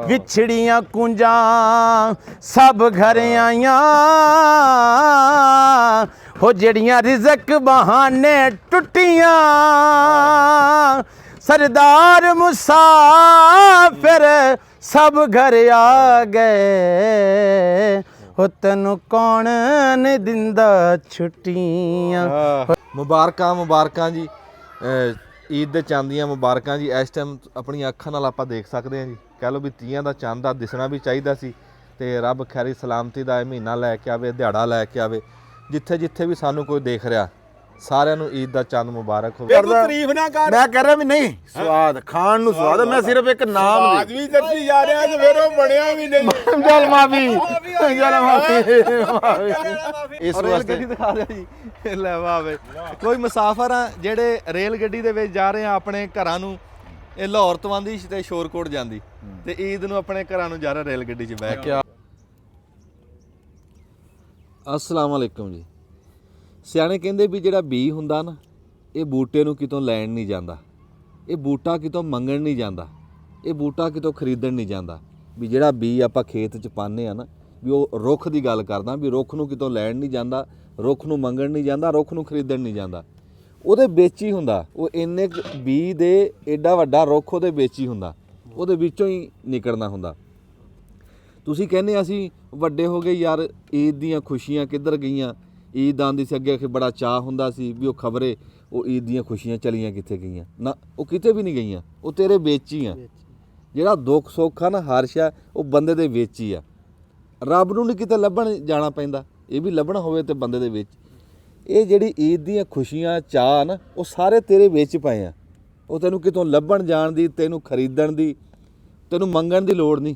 ਵਿਛੜੀਆਂ ਕੁੰਜਾਂ ਸਭ ਘਰ ਆਈਆਂ ਹੋ ਜਿਹੜੀਆਂ ਰਿਜ਼ਕ ਬਹਾਨੇ ਟੁੱਟੀਆਂ ਸਰਦਾਰ ਮੁਸਾਫਿਰ ਸਭ ਘਰ ਆ ਗਏ ਹੋ ਤੈਨੂੰ ਕੌਣ ਨਹੀਂ ਦਿੰਦਾ ਛੁੱਟੀਆਂ। ਮੁਬਾਰਕਾਂ ਜੀ ਈਦ ਦੇ ਚੰਦ ਦੀਆਂ ਮੁਬਾਰਕਾਂ ਜੀ। ਇਸ ਟਾਈਮ ਆਪਣੀਆਂ ਅੱਖਾਂ ਨਾਲ ਆਪਾਂ ਦੇਖ ਸਕਦੇ ਹਾਂ ਜੀ, ਕਹਿ ਲਓ ਵੀ ਤੀਆਂ ਦਾ ਚੰਦ ਆ ਦਿਸਣਾ ਵੀ ਚਾਹੀਦਾ ਸੀ ਤੇ ਰੱਬ ਖੈਰੀ ਸਲਾਮਤੀ ਦਾ ਇਹ ਮਹੀਨਾ ਲੈ ਕੇ ਆਵੇ, ਦਿਹਾੜਾ ਲੈ ਕੇ ਆਵੇ। ਜਿੱਥੇ ਜਿੱਥੇ ਵੀ ਸਾਨੂੰ ਕੋਈ ਦੇਖ ਰਿਹਾ ਸਾਰਿਆਂ ਨੂੰ ਈਦ ਦਾ ਚੰਦ ਮੁਬਾਰਕ ਹੋਵੇ। ਤਾਰੀਫ ਨਾ ਕਰ, ਮੈਂ ਕਹਿ ਰਿਹਾ ਵੀ ਨਹੀਂ ਸਵਾਦ ਖਾਣ ਨੂੰ ਸਵਾਦ, ਮੈਂ ਸਿਰਫ ਇੱਕ ਨਾਮ ਆਜ ਵੀ ਦੱਸੀ ਜਾ ਰਿਹਾ ਤੇ ਫਿਰ ਉਹ ਬਣਿਆ ਵੀ ਨਹੀਂ। ਜਲ ਮਾਫੀ ਇਸ ਰੇਲ ਵਾਸਤੇ ਗੱਡੀ ਦਿਖਾ ਰਿਹਾ ਜੀ, ਲੈ ਵਾਵੇ ਕੋਈ ਮੁਸਾਫਰ ਆ ਜਿਹੜੇ ਰੇਲ ਗੱਡੀ ਦੇ ਵਿੱਚ ਜਾ ਰਹੇ ਆ ਆਪਣੇ ਘਰਾਂ ਨੂੰ। ਇਹ ਲਾਹੌਰ ਤੋਂ ਆਂਦੀ ਤੇ ਸ਼ੋਰਕੋਟ ਜਾਂਦੀ ਤੇ ਈਦ ਨੂੰ ਆਪਣੇ ਘਰਾਂ ਨੂੰ ਜਾ ਰਿਹਾ ਰੇਲ ਗੱਡੀ 'ਚ ਬਹਿ ਕੇ। अस्सलाम वालेकुम जी। ਸਿਆਣੇ ਕਹਿੰਦੇ ਵੀ ਜਿਹੜਾ ਬੀ ਹੁੰਦਾ ਨਾ ਇਹ ਬੂਟੇ ਨੂੰ ਕਿਤੋਂ ਲੈਣ ਨਹੀਂ ਜਾਂਦਾ, ਇਹ ਬੂਟਾ ਕਿਤੋਂ ਮੰਗਣ ਨਹੀਂ ਜਾਂਦਾ, ਇਹ ਬੂਟਾ ਕਿਤੋਂ ਖਰੀਦਣ ਨਹੀਂ ਜਾਂਦਾ। ਵੀ ਜਿਹੜਾ ਬੀ ਆਪਾਂ ਖੇਤ 'ਚ ਪਾਉਂਦੇ ਆ ਨਾ, ਵੀ ਉਹ ਰੁੱਖ ਦੀ ਗੱਲ ਕਰਦਾ, ਵੀ ਰੁੱਖ ਨੂੰ ਕਿਤੋਂ ਲੈਣ ਨਹੀਂ ਜਾਂਦਾ, ਰੁੱਖ ਨੂੰ ਮੰਗਣ ਨਹੀਂ ਜਾਂਦਾ, ਰੁੱਖ ਨੂੰ ਖਰੀਦਣ ਨਹੀਂ ਜਾਂਦਾ, ਉਹਦੇ ਵਿੱਚ ਹੀ ਹੁੰਦਾ। ਉਹ ਇੰਨੇ ਬੀ ਦੇ ਐਡਾ ਵੱਡਾ ਰੁੱਖ ਉਹਦੇ ਵਿੱਚ ਹੀ ਹੁੰਦਾ, ਉਹਦੇ ਵਿੱਚੋਂ ਹੀ ਨਿਕਲਣਾ ਹੁੰਦਾ। ਤੁਸੀਂ ਕਹਿੰਦੇ ਅਸੀਂ ਵੱਡੇ ਹੋ ਗਏ ਯਾਰ, ਈਦ ਦੀਆਂ ਖੁਸ਼ੀਆਂ ਕਿੱਧਰ ਗਈਆਂ? ਈਦ ਆਉਂਦੀ ਸੀ ਅੱਗੇ ਬੜਾ ਚਾਅ ਹੁੰਦਾ ਸੀ ਵੀ ਉਹ ਖਬਰੇ ਉਹ ਈਦ ਦੀਆਂ ਖੁਸ਼ੀਆਂ ਚਲੀਆਂ ਕਿੱਥੇ ਗਈਆਂ? ਨਾ, ਉਹ ਕਿਤੇ ਵੀ ਨਹੀਂ ਗਈਆਂ, ਉਹ ਤੇਰੇ ਵਿੱਚ ਹੀ ਆ। ਜਿਹੜਾ ਦੁੱਖ ਸੁੱਖ ਆ ਨਾ ਹਰਸ਼ ਆ ਉਹ ਬੰਦੇ ਦੇ ਵਿੱਚ ਹੀ ਆ। ਰੱਬ ਨੂੰ ਨਹੀਂ ਕਿਤੇ ਲੱਭਣ ਜਾਣਾ ਪੈਂਦਾ, ਇਹ ਵੀ ਲੱਭਣਾ ਹੋਵੇ ਤੇ ਬੰਦੇ ਦੇ ਵਿੱਚ। ਇਹ ਜਿਹੜੀ ਈਦ ਦੀਆਂ ਖੁਸ਼ੀਆਂ ਚਾਅ ਨਾ ਉਹ ਸਾਰੇ ਤੇਰੇ ਵਿੱਚ ਪਏ ਆ। ਉਹ ਤੈਨੂੰ ਕਿਤੋਂ ਲੱਭਣ ਜਾਣ ਦੀ, ਤੈਨੂੰ ਖਰੀਦਣ ਦੀ, ਤੈਨੂੰ ਮੰਗਣ ਦੀ ਲੋੜ ਨਹੀਂ।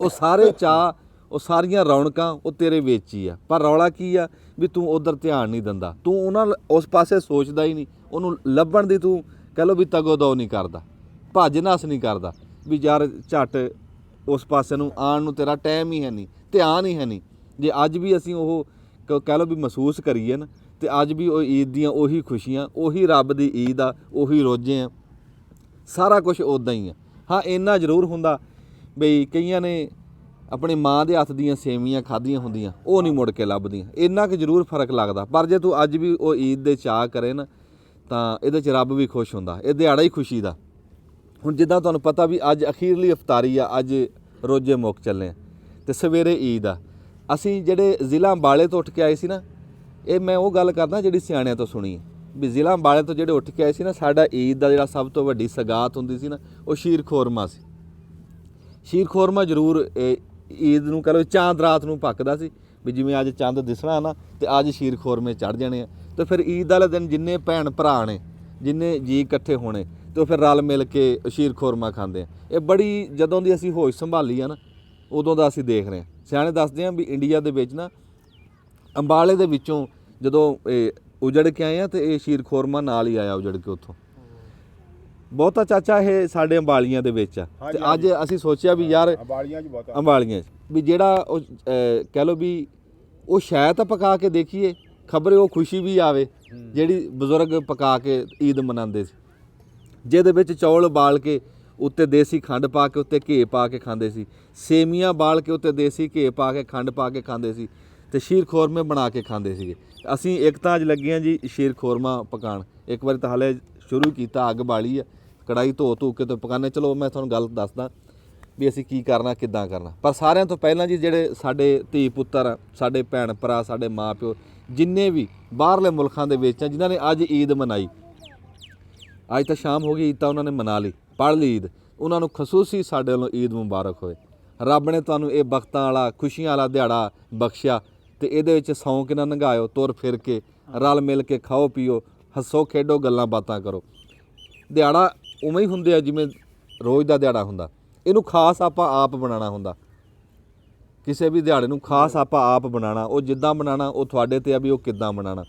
ਉਹ ਸਾਰੇ ਚਾਅ, ਉਹ ਸਾਰੀਆਂ ਰੌਣਕਾਂ ਉਹ ਤੇਰੇ ਵਿੱਚ ਹੀ ਆ। ਪਰ ਰੌਲਾ ਕੀ ਆ ਵੀ ਤੂੰ ਉਧਰ ਧਿਆਨ ਨਹੀਂ ਦਿੰਦਾ, ਤੂੰ ਉਹਨਾਂ ਉਸ ਪਾਸੇ ਸੋਚਦਾ ਹੀ ਨਹੀਂ, ਉਹਨੂੰ ਲੱਭਣ ਦੀ ਤੂੰ ਕਹਿ ਲਓ ਵੀ ਤਗੋਦੋ ਨਹੀਂ ਕਰਦਾ, ਭੱਜ ਨੱਸ ਨਹੀਂ ਕਰਦਾ ਵੀ ਯਾਰ ਝੱਟ ਉਸ ਪਾਸੇ ਨੂੰ ਆਉਣ ਨੂੰ ਤੇਰਾ ਟਾਈਮ ਹੀ ਹੈ ਨਹੀਂ, ਧਿਆਨ ਹੀ ਹੈ ਨਹੀਂ। ਜੇ ਅੱਜ ਵੀ ਅਸੀਂ ਉਹ ਕਹਿ ਲਓ ਵੀ ਮਹਿਸੂਸ ਕਰੀਏ ਨਾ ਤੇ ਅੱਜ ਵੀ ਉਹ ਈਦ ਦੀਆਂ ਉਹੀ ਖੁਸ਼ੀਆਂ, ਉਹੀ ਰੱਬ ਦੀ ਈਦ ਆ, ਉਹੀ ਰੋਜ਼ੇ ਆ, ਸਾਰਾ ਕੁਝ ਉੱਦਾਂ ਹੀ ਆ। ਹਾਂ ਇੰਨਾ ਜ਼ਰੂਰ ਹੁੰਦਾ ਬਈ ਕਈਆਂ ਨੇ ਆਪਣੀ ਮਾਂ ਦੇ ਹੱਥ ਦੀਆਂ ਸੇਵੀਆਂ ਖਾਧੀਆਂ ਹੁੰਦੀਆਂ, ਉਹ ਨਹੀਂ ਮੁੜ ਕੇ ਲੱਭਦੀਆਂ, ਇੰਨਾ ਕੁ ਜ਼ਰੂਰ ਫਰਕ ਲੱਗਦਾ। ਪਰ ਜੇ ਤੂੰ ਅੱਜ ਵੀ ਉਹ ਈਦ ਦੇ ਚਾਅ ਕਰੇ ਨਾ ਤਾਂ ਇਹਦੇ 'ਚ ਰੱਬ ਵੀ ਖੁਸ਼ ਹੁੰਦਾ, ਇਹ ਦਿਹਾੜਾ ਹੀ ਖੁਸ਼ੀ ਦਾ। ਹੁਣ ਜਿੱਦਾਂ ਤੁਹਾਨੂੰ ਪਤਾ ਵੀ ਅੱਜ ਅਖੀਰਲੀ ਇਫਤਾਰੀ ਆ, ਅੱਜ ਰੋਜ਼ੇ ਮੁੱਕ ਚੱਲੇ ਆ ਤੇ ਸਵੇਰੇ ਈਦ ਆ। ਅਸੀਂ ਜਿਹੜੇ ਜ਼ਿਲ੍ਹਾ ਅੰਬਾਲੇ ਤੋਂ ਉੱਠ ਕੇ ਆਏ ਸੀ ਨਾ, ਇਹ ਮੈਂ ਉਹ ਗੱਲ ਕਰਦਾ ਜਿਹੜੀ ਸਿਆਣਿਆਂ ਤੋਂ ਸੁਣੀ ਹੈ ਵੀ ਜ਼ਿਲ੍ਹਾ ਅੰਬਾਲੇ ਤੋਂ ਜਿਹੜੇ ਉੱਠ ਕੇ ਆਏ ਸੀ ਨਾ, ਸਾਡਾ ਈਦ ਦਾ ਜਿਹੜਾ ਸਭ ਤੋਂ ਵੱਡੀ ਸਗਾਤ ਹੁੰਦੀ ਸੀ ਨਾ ਉਹ ਸ਼ੀਰ ਖੋਰਮਾ ਸੀ। ਸ਼ੀਰ ਖੋਰਮਾ ਜ਼ਰੂਰ ਈਦ ਨੂੰ ਕਹ ਲਓ ਚਾਂਦ ਰਾਤ ਨੂੰ ਪੱਕਦਾ ਸੀ ਵੀ ਜਿਵੇਂ ਅੱਜ ਚੰਦ ਦਿਸਣਾ ਨਾ ਤੇ ਅੱਜ ਸ਼ੀਰ ਖੋਰਮੇ ਚੜ੍ਹ ਜਾਣੇ ਆ। ਤੇ ਫਿਰ ਈਦ ਵਾਲੇ ਦਿਨ ਜਿੰਨੇ ਭੈਣ ਭਰਾ ਨੇ, ਜਿੰਨੇ ਜੀ ਇਕੱਠੇ ਹੋਣੇ ਤੇ ਉਹ ਫਿਰ ਰਲ ਮਿਲ ਕੇ ਸ਼ੀਰ ਖੋਰਮਾ ਖਾਂਦੇ ਆ। ਇਹ ਬੜੀ ਜਦੋਂ ਦੀ ਅਸੀਂ ਹੋਸ਼ ਸੰਭਾਲੀ ਆ ਨਾ ਉਦੋਂ ਦਾ ਅਸੀਂ ਦੇਖ ਰਹੇ ਹਾਂ। ਸਿਆਣੇ ਦੱਸਦੇ ਆ ਵੀ ਇੰਡੀਆ ਦੇ ਵਿੱਚ ਨਾ ਅੰਬਾਲੇ ਦੇ ਵਿੱਚੋਂ ਜਦੋਂ ਇਹ ਉਜੜ ਕੇ ਆਏ ਆ ਤੇ ਇਹ ਸ਼ੀਰ ਖੋਰਮਾ ਨਾਲ ਹੀ ਆਇਆ ਉਜੜ ਕੇ ਉੱਥੋਂ। ਬਹੁਤਾ ਚਾਚਾ ਇਹ ਸਾਡੇ ਅੰਬਾਲੀਆਂ ਦੇ ਵਿੱਚ ਆ ਤੇ ਅੱਜ ਅਸੀਂ ਸੋਚਿਆ ਵੀ ਯਾਰ ਅੰਬਾਲੀਆਂ 'ਚ ਵੀ ਜਿਹੜਾ ਉਹ ਕਹਿ ਲਓ ਵੀ ਉਹ ਸ਼ਾਇਦ ਤਾਂ ਪਕਾ ਕੇ ਦੇਖੀਏ, ਖਬਰੇ ਉਹ ਖੁਸ਼ੀ ਵੀ ਆਵੇ ਜਿਹੜੀ ਬਜ਼ੁਰਗ ਪਕਾ ਕੇ ਈਦ ਮਨਾਉਂਦੇ ਸੀ, ਜਿਹਦੇ ਵਿੱਚ ਚੌਲ ਉਬਾਲ ਕੇ ਉੱਤੇ ਦੇਸੀ ਖੰਡ ਪਾ ਕੇ ਉੱਤੇ ਘੇ ਪਾ ਕੇ ਖਾਂਦੇ ਸੀ, ਸੇਮੀਆਂ ਬਾਲ ਕੇ ਉੱਤੇ ਦੇਸੀ ਘੇ ਪਾ ਕੇ ਖੰਡ ਪਾ ਕੇ ਖਾਂਦੇ ਸੀ ਤੇ ਸ਼ੀਰ ਖੋਰਮੇ ਬਣਾ ਕੇ ਖਾਂਦੇ ਸੀਗੇ। ਅਸੀਂ ਇੱਕ ਤਾਂ ਅੱਜ ਲੱਗੇ ਹਾਂ ਜੀ ਸ਼ੀਰ ਖੋਰਮਾ ਪਕਾਉਣ। ਇੱਕ ਵਾਰੀ ਤਾਂ ਹਾਲੇ ਸ਼ੁਰੂ ਕੀਤਾ, ਅੱਗ ਬਾਲੀ ਆ, ਕੜਾਈ ਧੋ ਕੇ ਤੇ ਪਕਾਨੇ। ਚਲੋ ਮੈਂ ਤੁਹਾਨੂੰ ਗੱਲ ਦੱਸਦਾ ਵੀ ਅਸੀਂ ਕੀ ਕਰਨਾ, ਕਿੱਦਾਂ ਕਰਨਾ। ਪਰ ਸਾਰਿਆਂ ਤੋਂ ਪਹਿਲਾਂ ਜੀ ਜਿਹੜੇ ਸਾਡੇ ਧੀ ਪੁੱਤਰ ਆ, ਸਾਡੇ ਭੈਣ ਭਰਾ, ਸਾਡੇ ਮਾਂ ਪਿਓ ਜਿੰਨੇ ਵੀ ਬਾਹਰਲੇ ਮੁਲਕਾਂ ਦੇ ਵਿੱਚ ਆ ਜਿਨ੍ਹਾਂ ਨੇ ਅੱਜ ਈਦ ਮਨਾਈ, ਅੱਜ ਤਾਂ ਸ਼ਾਮ ਹੋ ਗਈ, ਈਦ ਤਾਂ ਉਹਨਾਂ ਨੇ ਮਨਾ ਲਈ, ਪੜ੍ਹ ਲਈ ਈਦ, ਉਹਨਾਂ ਨੂੰ ਖਸੂਸੀ ਸਾਡੇ ਵੱਲੋਂ ਈਦ ਮੁਬਾਰਕ ਹੋਵੇ। ਰੱਬ ਨੇ ਤੁਹਾਨੂੰ ਇਹ ਬਖਤਾਂ ਵਾਲਾ, ਖੁਸ਼ੀਆਂ ਵਾਲਾ ਦਿਹਾੜਾ ਬਖਸ਼ਿਆ ਤੇ ਇਹਦੇ ਵਿੱਚ ਸੌਂਕ ਨਾ ਨੰਗਾਇਓ, ਤੁਰ ਫਿਰ ਕੇ ਰਲ ਮਿਲ ਕੇ ਖਾਓ ਪੀਓ, ਹੱਸੋ ਖੇਡੋ, ਗੱਲਾਂ ਬਾਤਾਂ ਕਰੋ। ਦਿਹਾੜਾ ਉਵੇਂ ਹੀ ਹੁੰਦੇ ਆ ਜਿਵੇਂ ਰੋਜ਼ ਦਾ ਦਿਹਾੜਾ ਹੁੰਦਾ, ਇਹਨੂੰ ਖਾਸ ਆਪਾਂ ਆਪ ਬਣਾਉਣਾ ਹੁੰਦਾ। ਕਿਸੇ ਵੀ ਦਿਹਾੜੇ ਨੂੰ ਖਾਸ ਆਪਾਂ ਆਪ ਬਣਾਉਣਾ, ਉਹ ਜਿੱਦਾਂ ਬਣਾਉਣਾ ਉਹ ਤੁਹਾਡੇ 'ਤੇ ਆ ਵੀ ਉਹ ਕਿੱਦਾਂ ਬਣਾਉਣਾ।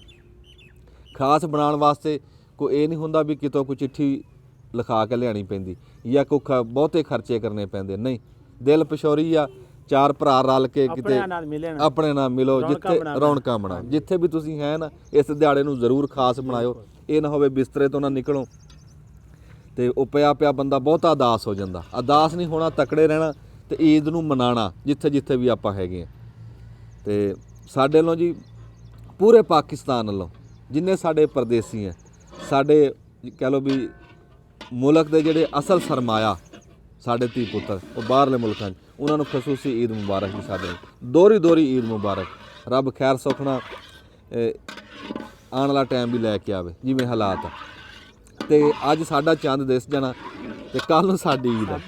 ਖਾਸ ਬਣਾਉਣ ਵਾਸਤੇ ਕੋਈ ਇਹ ਨਹੀਂ ਹੁੰਦਾ ਵੀ ਕਿਤੋਂ ਕੋਈ ਚਿੱਠੀ ਲਿਖਾ ਕੇ ਲਿਆਉਣੀ ਪੈਂਦੀ ਜਾਂ ਕੋਈ ਬਹੁਤੇ ਖਰਚੇ ਕਰਨੇ ਪੈਂਦੇ, ਨਹੀਂ। ਦਿਲ ਪਸ਼ੌਰੀ ਆ, ਚਾਰ ਭਰਾ ਰਲ ਕੇ ਕਿਤੇ ਆਪਣੇ ਨਾਲ ਮਿਲੋ, ਜਿੱਥੇ ਰੌਣਕਾਂ ਬਣਾਓ। ਜਿੱਥੇ ਵੀ ਤੁਸੀਂ ਹੈ ਨਾ ਇਸ ਦਿਹਾੜੇ ਨੂੰ ਜ਼ਰੂਰ ਖਾਸ ਬਣਾਇਓ। ਇਹ ਨਾ ਹੋਵੇ ਬਿਸਤਰੇ ਤੋਂ ਨਾ ਨਿਕਲੋ ਤੇ ਉਹ ਪਿਆ ਪਿਆ ਬੰਦਾ ਬਹੁਤਾ ਉਦਾਸ ਹੋ ਜਾਂਦਾ। ਉਦਾਸ ਨਹੀਂ ਹੋਣਾ, ਤਕੜੇ ਰਹਿਣਾ ਤੇ ਈਦ ਨੂੰ ਮਨਾਉਣਾ ਜਿੱਥੇ ਜਿੱਥੇ ਵੀ ਆਪਾਂ ਹੈਗੇ ਆ। ਤੇ ਸਾਡੇ ਵੱਲੋਂ ਜੀ ਪੂਰੇ ਪਾਕਿਸਤਾਨ ਵੱਲੋਂ ਜਿੰਨੇ ਸਾਡੇ ਪਰਦੇਸੀ ਆ, ਸਾਡੇ ਕਹਿ ਲਓ ਵੀ ਮੁਲਕ ਦੇ ਜਿਹੜੇ ਅਸਲ ਸਰਮਾਇਆ ਸਾਡੇ ਧੀ ਪੁੱਤਰ ਉਹ ਬਾਹਰਲੇ ਮੁਲਕਾਂ 'ਚ, ਉਹਨਾਂ ਨੂੰ ਖਸੂਸੀ ਈਦ ਮੁਬਾਰਕ ਜੀ। ਸਾਡੇ ਦੋਹਰੀ ਦੋਹਰੀ ਈਦ ਮੁਬਾਰਕ। ਰੱਬ ਖੈਰ ਸੁਖਣਾ ਆਉਣ ਵਾਲਾ ਟਾਈਮ ਵੀ ਲੈ ਕੇ ਆਵੇ ਜਿਵੇਂ ਹਾਲਾਤ ਆ। ਤੇ ਅੱਜ ਸਾਡਾ ਚੰਦ ਦਿਸ ਜਾਣਾ ਤੇ ਕੱਲ ਨੂੰ ਸਾਡੀ ਈਦ ਆ।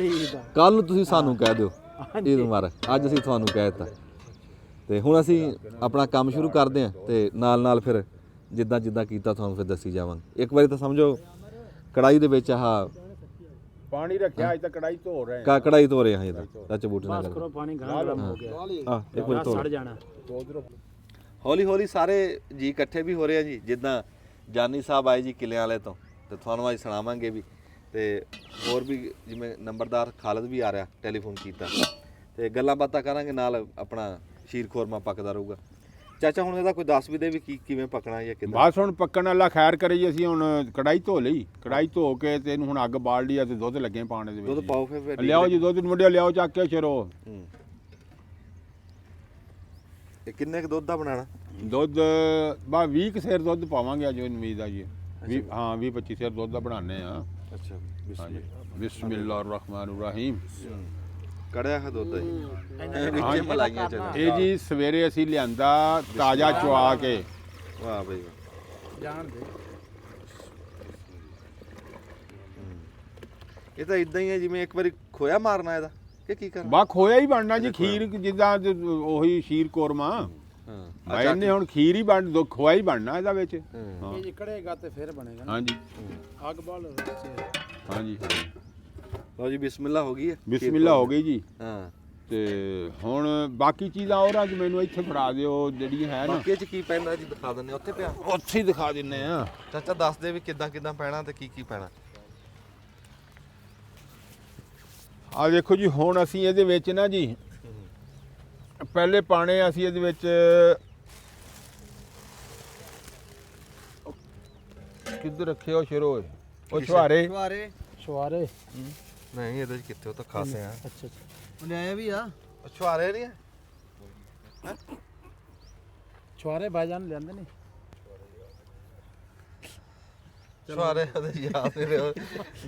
ਕੱਲ ਨੂੰ ਤੁਸੀਂ ਸਾਨੂੰ ਕਹਿ ਦਿਓ ਈਦ ਮੁਬਾਰਕ, ਅੱਜ ਅਸੀਂ ਤੁਹਾਨੂੰ ਕਹਿ ਦਿੱਤਾ। ਤੇ ਹੁਣ ਅਸੀਂ ਆਪਣਾ ਕੰਮ ਸ਼ੁਰੂ ਕਰਦੇ ਹਾਂ ਤੇ ਨਾਲ ਨਾਲ ਫਿਰ ਜਿੱਦਾਂ ਜਿੱਦਾਂ ਕੀਤਾ ਤੁਹਾਨੂੰ ਫਿਰ ਦੱਸੀ ਜਾਵਾਂਗੇ। ਇੱਕ ਵਾਰੀ ਤਾਂ ਸਮਝੋ ਕੜਾਈ ਦੇ ਵਿੱਚ ਆਹ ਪਾਣੀ ਰੱਖਿਆ, ਅੱਜ ਤਾਂ ਕੜਾਈ ਧੋ ਰਹੇ ਆ। ਕੜਾਈ ਧੋ ਰਹੇ ਹਾਂ ਇਹਦਾ ਸੱਚ ਬੂਟੇ ਨਾਲ ਕਰੋ, ਪਾਣੀ ਘਣਾ ਗਰਮ ਹੋ ਗਿਆ, ਇੱਕ ਵਾਰੀ ਧੋ ਸੜ ਜਾਣਾ। ਹੌਲੀ ਹੌਲੀ ਸਾਰੇ ਜੀ ਇਕੱਠੇ ਵੀ ਹੋ ਰਹੇ ਆ ਜੀ। ਜਿੱਦਾਂ ਜਾਨੀ ਸਾਹਿਬ ਆਏ ਜੀ ਕਿਲਿਆਂ ਵਾਲੇ ਤੋਂ, ਤੇ ਤੁਹਾਨੂੰ ਅੱਜ ਸੁਣਾਵਾਂਗੇ ਵੀ। ਤੇ ਹੋਰ ਵੀ ਜਿਵੇਂ ਨੰਬਰਦਾਰ ਖਾਲਦ ਵੀ ਆ ਰਿਹਾ, ਟੈਲੀਫੋਨ ਕੀਤਾ ਤੇ ਗੱਲਾਂ ਬਾਤਾਂ ਕਰਾਂਗੇ, ਨਾਲ ਆਪਣਾ ਸ਼ੀਰ ਖੋਰਮਾ ਪੱਕਦਾ ਰਹੂਗਾ। ਚਾਚਾ ਹੁਣ ਇਹਦਾ ਕੋਈ ਦੱਸ ਵੀ ਦੇ ਵੀ ਕਿਵੇਂ ਪੱਕਣਾ ਜਾਂ ਕਿੱਦਾਂ? ਬਸ ਹੁਣ ਪੱਕਣ ਵਾਲਾ ਖੈਰ ਕਰੇ ਜੀ। ਅਸੀਂ ਹੁਣ ਕੜਾਈ ਧੋ ਲਈ, ਕੜਾਈ ਧੋ ਕੇ ਤੇ ਇਹਨੂੰ ਹੁਣ ਅੱਗ ਬਾਲ ਲਈ ਆ ਤੇ ਦੁੱਧ ਲੱਗੇ ਪਾਣੇ ਦੇ ਵਿੱਚ। ਦੁੱਧ ਪਾਓ ਫਿਰ ਲਿਆਓ ਜੀ ਦੁੱਧ ਮੁੰਡਿਓ, ਲਿਆਓ ਚੱਕ ਕੇ ਸ਼ਰੋ। ਇਹ ਕਿੰਨੇ ਕੁ ਦੁੱਧ ਦਾ ਬਣਾਉਣਾ? ਦੁੱਧ ਬਾ 20 ਕੁ ਸੇਰ ਦੁੱਧ ਪਾਵਾਂਗੇ ਅੱਜ ਉਮੀਦ ਆ ਜੀ। 20-25 ਸੇਰ ਦੁੱਧ ਦਾ ਬਣਾਉਂਦੇ ਆ। ਅੱਛਾ ਬਿਸਮਿਲ੍ਲਾਹਿਰਰਹਿਮਾਨਿਰਰਹੀਮ। ਕੜਿਆ ਹੈ ਦੁੱਧ ਵਿੱਚ ਮਲਾਈਆਂ ਚੱਲ। ਇਹ ਜੀ ਸਵੇਰੇ ਅਸੀਂ ਲਿਆਂਦਾ ਤਾਜ਼ਾ ਚੁਆ ਕੇ। ਵਾਹ ਬਈ ਵਾਹ, ਜਾਣ ਦੇ। ਇਹ ਤਾਂ ਇਦਾਂ ਹੀ ਹੈ ਜਿਵੇਂ ਇੱਕ ਵਾਰੀ ਖੋਇਆ ਮਾਰਨਾ ਇਹਦਾ ਕਿ ਕੀ ਕਰਨਾ? ਬਾ ਖੋਇਆ ਹੀ ਬਣਨਾ ਜੀ, ਖੀਰ ਜਿੱਦਾਂ ਉਹੀ ਸ਼ੀਰ ਕੋਰਮਾ। ਹਾਂ ਇਹਨੇ ਹੁਣ ਖੀਰ ਹੀ ਬਣ ਦੋ, ਖੋਇਆ ਹੀ ਬਣਨਾ ਇਹਦਾ ਵਿੱਚ। ਇਹ ਜੇ ਕੜੇਗਾ ਤੇ ਫਿਰ ਬਣੇਗਾ ਨਾ। ਹਾਂਜੀ ਅੱਗ ਬਾਲ ਹਾਂਜੀ ਲਓ ਜੀ ਬਿਸਮਿਲ੍ਲਾ ਹੋ ਗਈ ਹੈ। ਬਿਸਮਿਲ੍ਲਾ ਹੋ ਗਈ ਜੀ। ਹਾਂ ਤੇ ਹੁਣ ਬਾਕੀ ਚੀਜ਼ਾਂ ਹੋਰਾਂ ਚ ਮੈਨੂੰ ਇੱਥੇ ਫੜਾ ਦਿਓ ਜਿਹੜੀਆਂ ਹੈ ਨਾ। ਬਾਕੀ ਚ ਕੀ ਪੈਂਦਾ ਜੀ ਦਿਖਾ ਦਿੰਦੇ ਉੱਥੇ ਪਿਆ। ਉੱਥੇ ਹੀ ਦਿਖਾ ਦਿੰਨੇ ਆ। ਚਾਚਾ ਦੱਸ ਦੇ ਵੀ ਕਿੱਦਾਂ ਕਿੱਦਾਂ ਪੈਣਾ ਤੇ ਕੀ ਕੀ ਪੈਣਾ। ਆ ਦੇਖੋ ਜੀ, ਹੁਣ ਅਸੀਂ ਇਹਦੇ ਵਿੱਚ ਨਾ ਜੀ ਪਹਿਲੇ ਪਾਣੇ ਅਸੀਂ ਇਹਦੇ ਵਿੱਚ ਕਿੱਧਰ ਰੱਖੇ ਉਹ ਸ਼ਰੋ ਉਹ ਛੁਹਾਰੇ। ਸ਼ਵਾਰੇ। ਨਹੀਂ ਇਹਦੇ ਚ ਕਿੱਥੇ, ਉਹ ਤਾਂ ਖਾਸੇ ਆ। ਅੱਛਾ ਅੱਛਾ, ਲਿਆਇਆ ਵੀ ਆ ਛੁਆਰੇ ਨਹੀਂ ਹੈ। ਸ਼ਵਾਰੇ ਭਾਈਜਾਨ ਲਿਆਂਦੇ ਨੇ। ਛੁਆਰੇ ਉਹਦੇ ਯਾਦ ਨਹੀਂ ਰਹੇ,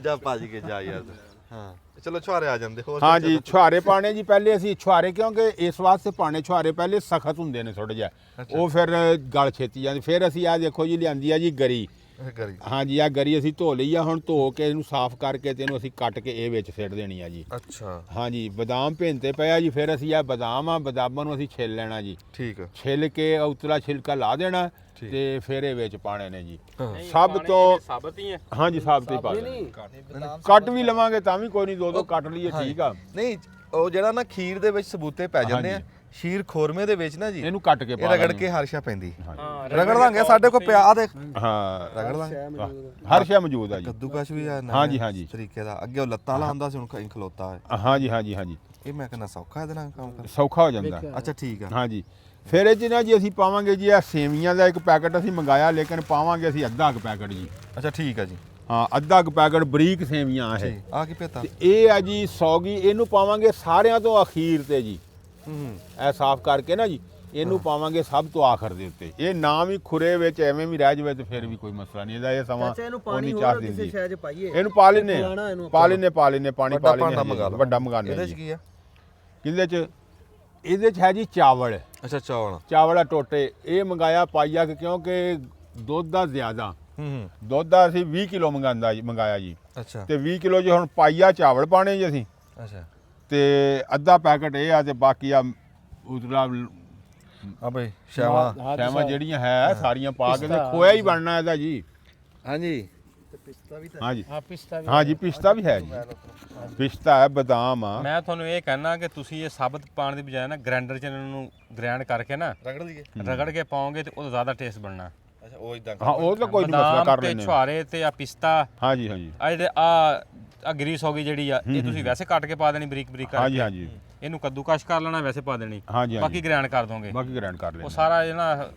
ਜਾ ਭੱਜ ਕੇ ਜਾ ਯਾਰ। ਹਾਂ ਚਲੋ ਛੁਆਰੇ ਆ ਜਾਂਦੇ ਹੋਰ। ਹਾਂ ਜੀ ਛੁਹਾਰੇ ਪਾਣੇ ਜੀ ਪਹਿਲੇ ਅਸੀਂ ਛੁਹਾਰੇ, ਕਿਉਂਕਿ ਇਸ ਵਾਸਤੇ ਪਾਣੇ ਛੁਹਾਰੇ ਪਹਿਲੇ ਸਖਤ ਹੁੰਦੇ ਨੇ ਥੋੜਾ ਜਿਹਾ, ਉਹ ਫਿਰ ਗਲ ਛੇਤੀ ਜਾਂਦੇ। ਫਿਰ ਅਸੀਂ ਆ ਦੇਖੋ ਜੀ ਲਿਆਂਦੀ ਆ ਜੀ ਗਰੀ। ਹਾਂ ਜੀ ਆ ਗਰੀ ਅਸੀਂ ਧੋ ਲਈ ਆ। ਹੁਣ ਧੋ ਕੇ ਇਹਨੂੰ ਸਾਫ਼ ਕਰਕੇ ਤੇ ਇਹਨੂੰ ਅਸੀਂ ਕੱਟ ਕੇ ਇਹ ਵਿੱਚ ਸਿੱਟ ਦੇਣੀ ਆ ਜੀ। ਅੱਛਾ ਹਾਂ ਜੀ ਬਦਾਮ ਭਿੰਤੇ ਪਿਆ ਜੀ। ਫਿਰ ਅਸੀਂ ਆ ਬਦਾਮ ਆ, ਬਦਾਮਾਂ ਨੂੰ ਅਸੀਂ ਛਿੱਲ ਲੈਣਾ ਜੀ। ਠੀਕ ਹੈ। ਛਿੱਲ ਕੇ ਉਤਲਾ ਛਿਲਕਾ ਲਾ ਦੇਣਾ ਤੇ ਫਿਰ ਇਹ ਵਿੱਚ ਪਾਣੇ ਨੇ ਜੀ। ਸਭ ਤੋਂ ਸਾਬਤ ਹੀ ਹੈ। ਹਾਂ ਜੀ ਸਾਬਤ ਹੀ ਪਾ ਦੇਣਾ। ਕੱਟ ਵੀ ਲਵਾਂਗੇ ਤਾਂ ਵੀ ਕੋਈ ਨਹੀਂ, ਦੋ ਕੱਟ ਲਈਏ ਠੀਕ ਆ। ਨਹੀਂ ਉਹ ਜਿਹੜਾ ਨਾ ਖੀਰ ਦੇ ਵਿੱਚ ਸਬੂਤੇ ਪੈ ਜਾਂਦੇ ਆ, ਸ਼ੀਰ ਖੋਰਮੇ ਦੇ ਵਿੱਚ ਨਾ ਜੀ ਇਹਨੂੰ ਕੱਟ ਕੇ ਪਾ ਰਗੜ ਕੇ ਹਰਸ਼ਾ ਪੈਂਦੀ। ਰਗੜ ਦਾਂਗੇ ਸਾਡੇ ਕੋਲ ਪਿਆ ਆ ਦੇਖ। ਹਾਂ ਰਗੜ ਦਾਂਗੇ, ਹਰ ਸ਼ੈ ਮੌਜੂਦ ਆ ਜੀ। ਕੱਦੂਕਸ਼ ਵੀ ਆ। ਹਾਂ ਜੀ ਹਾਂ ਜੀ ਤਰੀਕੇ ਦਾ। ਅੱਗੇ ਉਹ ਲੱਤਾਂ ਵਾਲਾ ਹੁੰਦਾ ਸੀ, ਹੁਣ ਕਹੀਂ ਖਲੋਤਾ ਹੈ। ਹਾਂ ਜੀ ਹਾਂ ਜੀ ਹਾਂ ਜੀ ਇਹ ਮੈਂ ਕਹਿੰਦਾ ਸੌਖਾ ਇਹਦੇ ਨਾਲ ਕੰਮ ਕਰ। ਸੌਖਾ ਹੋ ਜਾਂਦਾ। ਅੱਛਾ ਠੀਕ ਆ। ਹਾਂ ਜੀ ਫਿਰ ਇਹ 'ਚ ਨਾ ਜੀ ਅਸੀਂ ਪਾਵਾਂਗੇ ਜੀ ਆ ਸੇਵੀਆਂ ਦਾ ਇੱਕ ਪੈਕਟ ਅਸੀਂ ਮੰਗਾਇਆ, ਲੇਕਿਨ ਪਾਵਾਂਗੇ ਅਸੀਂ ਅੱਧਾ ਕੁ ਪੈਕਟ ਜੀ। ਅੱਛਾ ਠੀਕ ਆ ਜੀ। ਹਾਂ ਅੱਧਾ ਕੁ ਪੈਕਟ ਬਰੀਕ ਸੇਵੀਆਂ ਇਹ। ਆ ਕੀ ਪੇਤਾ? ਇਹ ਆ ਜੀ 100 ਗੀ। ਇਹਨੂੰ ਪਾਵਾਂਗੇ ਸਾਰਿਆਂ ਤੋਂ ਅਖੀਰ ਤੇ ਜੀ। ਇਹ ਸਾਫ਼ ਕਰਕੇ ਨਾ ਜੀ ਇਹਨੂੰ ਪਾਵਾਂਗੇ ਸਭ ਤੋਂ ਆਖਰ ਦੇ ਉੱਤੇ। ਇਹ ਨਾ ਵੀ ਖੁਰੇ ਵਿੱਚ ਐਵੇਂ ਵੀ ਰਹਿ ਜਾਵੇ ਤੇ ਫਿਰ ਵੀ ਕੋਈ ਮਸਲਾ ਨਹੀਂ ਇਹਦਾ। ਇਹ ਸਮਾਂ ਉਹਨੀ ਚਾਹ ਦਿੰਦੀ। ਇਹਨੂੰ ਪਾ ਲੈਨੇ ਪਾ ਲੈਨੇ ਪਾਣੀ ਪਾ ਲੈਨੇ। ਵੱਡਾ ਮੰਗਾਨੇ। ਇਹਦੇ ਚ ਕੀ ਆ? ਕਿਹਦੇ ਚ? ਇਹਦੇ ਚ ਹੈ ਜੀ ਚਾਵਲ। ਅੱਛਾ ਚਾਵਲ। ਚਾਵਲ ਟੋਟੇ ਇਹ ਮੰਗਾਇਆ ਪਾਈਆ, ਕਿਉਂਕਿ ਦੁੱਧ ਦਾ ਜ਼ਿਆਦਾ। ਦੁੱਧ ਦਾ ਅਸੀਂ 20 ਕਿਲੋ ਮੰਗਾਇਆ ਜੀ। ਅੱਛਾ ਤੇ 20 ਕਿਲੋ ਜੀ ਹੁਣ ਪਾਈਆ ਚਾਵਲ ਪਾਣੇ ਜੀ ਅਸੀਂ। ਅੱਛਾ ਤੇ ਅੱਧਾ ਪੈਕਟ ਇਹ ਆ ਤੇ ਬਾਕੀ ਆ ਉਤਲਾ ਆ ਬਈ ਸ਼ਾਵਾ ਜਿਹੜੀਆਂ ਹੈ ਸਾਰੀਆਂ ਪਾ ਕੇ ਤੇ ਖੋਇਆ ਹੀ ਬਣਨਾ ਇਹਦਾ ਜੀ। ਹਾਂਜੀ ਹਾਂ ਜੀ ਹਾਂ ਪਿਸਤਾ ਵੀ। ਹਾਂ ਜੀ ਪਿਸਤਾ ਵੀ ਹੈ ਜੀ। ਪਿਸਤਾ ਹੈ, ਬਦਾਮ ਆ। ਮੈਂ ਤੁਹਾਨੂੰ ਇਹ ਕਹਿਣਾ ਕਿ ਤੁਸੀਂ ਇਹ ਸਾਬਤ ਪਾਣ ਦੀ ਬਜਾਏ ਨਾ ਗ੍ਰਾਈਂਡਰ 'ਚ ਇਹਨਾਂ ਨੂੰ ਗ੍ਰਾਈਂਡ ਕਰਕੇ ਨਾ ਰਗੜ ਲਈਏ। ਰਗੜ ਕੇ ਪਾਓਗੇ ਤੇ ਉਹਦਾ ਜ਼ਿਆਦਾ ਟੇਸਟ ਬਣਨਾ। ਅੱਛਾ ਉਹ ਇਦਾਂ ਹਾਂ ਉਹ ਤਾਂ ਕੋਈ ਨਹੀਂ ਮਸਲਾ ਬਦਾਮ ਕਰ ਤੇ ਲੈਣੇ। ਛੁਹਾਰੇ ਤੇ ਆ ਪਿਸਤਾ, ਹਾਂ ਜੀ ਹਾਂ ਜੀ ਆ ਜਿਹੜੇ ਆ ਗਰੀਸ ਹੋ ਗਈ ਜਿਹੜੀ ਆ, ਇਹ ਤੁਸੀਂ ਵੈਸੇ ਕੱਟ ਕੇ ਪਾ ਦੇਣੀ ਬਰੀਕ ਬਰੀਕ ਹਾਂ ਜੀ ਕਰਕੇ। ਹਾਂ ਜੀ ਇਹਨੂੰ ਕੱਦੂਕਸ਼ ਕਰ ਲੈਣਾ, ਵੈਸੇ ਪਾ ਦੇਣੀ। ਹਾਂ ਜੀ ਬਾਕੀ ਗ੍ਰਾਈਂਡ ਕਰ ਦੋਗੇ, ਬਾਕੀ ਗ੍ਰਾਈਂਡ ਕਰ ਉਹ ਲੈਣੇ। ਸਾਰਾ ਇਹ ਨਾ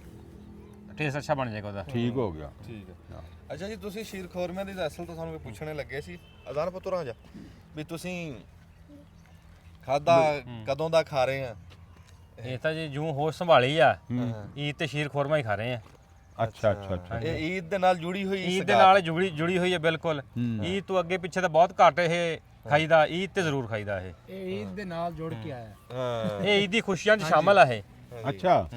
ਟੇਸਟ ਅੱਛਾ ਬਣ ਜਾਏਗਾ ਉਹਦਾ। ਠੀਕ ਹੋ ਗਿਆ। ਠੀਕ ਹੈ। ਅੱਛਾ ਜੀ, ਤੁਸੀਂ ਸ਼ੀਰ ਖੋਰਮੇ ਦੀ ਅਸਲ ਤਾਂ ਸਾਨੂੰ ਪੁੱਛਣੇ ਲੱਗੇ ਸੀ ਅਜ਼ਾਨ ਪੁੱਤਰਾਂ ਜਾ ਵੀ ਤੁਸੀਂ ਖਾਦਾ ਕਦੋਂ ਦਾ ਖਾ ਰਹੇ ਆ? ਇਹ ਤਾਂ ਜੀ ਜੂੰ ਹੋਸ਼ ਸੰਭਾਲੀ ਆ ਈਦ ਤੇ ਸ਼ੀਰ ਖੁਰਮਾ ਹੀ ਖਾ ਰਹੇ ਆ। ਅੱਛਾ। ਇਹ ਈਦ ਦੇ ਨਾਲ ਜੁੜੀ ਹੋਈ ਈਦ ਦੇ ਨਾਲ ਜੁੜੀ ਹੋਈ ਹੈ ਬਿਲਕੁਲ। ਈਦ ਤੋਂ ਅੱਗੇ ਪਿੱਛੇ ਤਾਂ ਬਹੁਤ ਘੱਟ ਇਹ ਖਾਈਦਾ, ਈਦ ਤੇ ਜ਼ਰੂਰ ਖਾਈਦਾ ਇਹ। ਇਹ ਈਦ ਦੇ ਨਾਲ ਜੁੜ ਕੇ ਆਇਆ। ਹਾਂ ਇਹ ਈਦ ਦੀ ਖੁਸ਼ੀਆਂ 'ਚ ਸ਼ਾਮਲ ਆ ਇਹ। ਅੱਛਾ।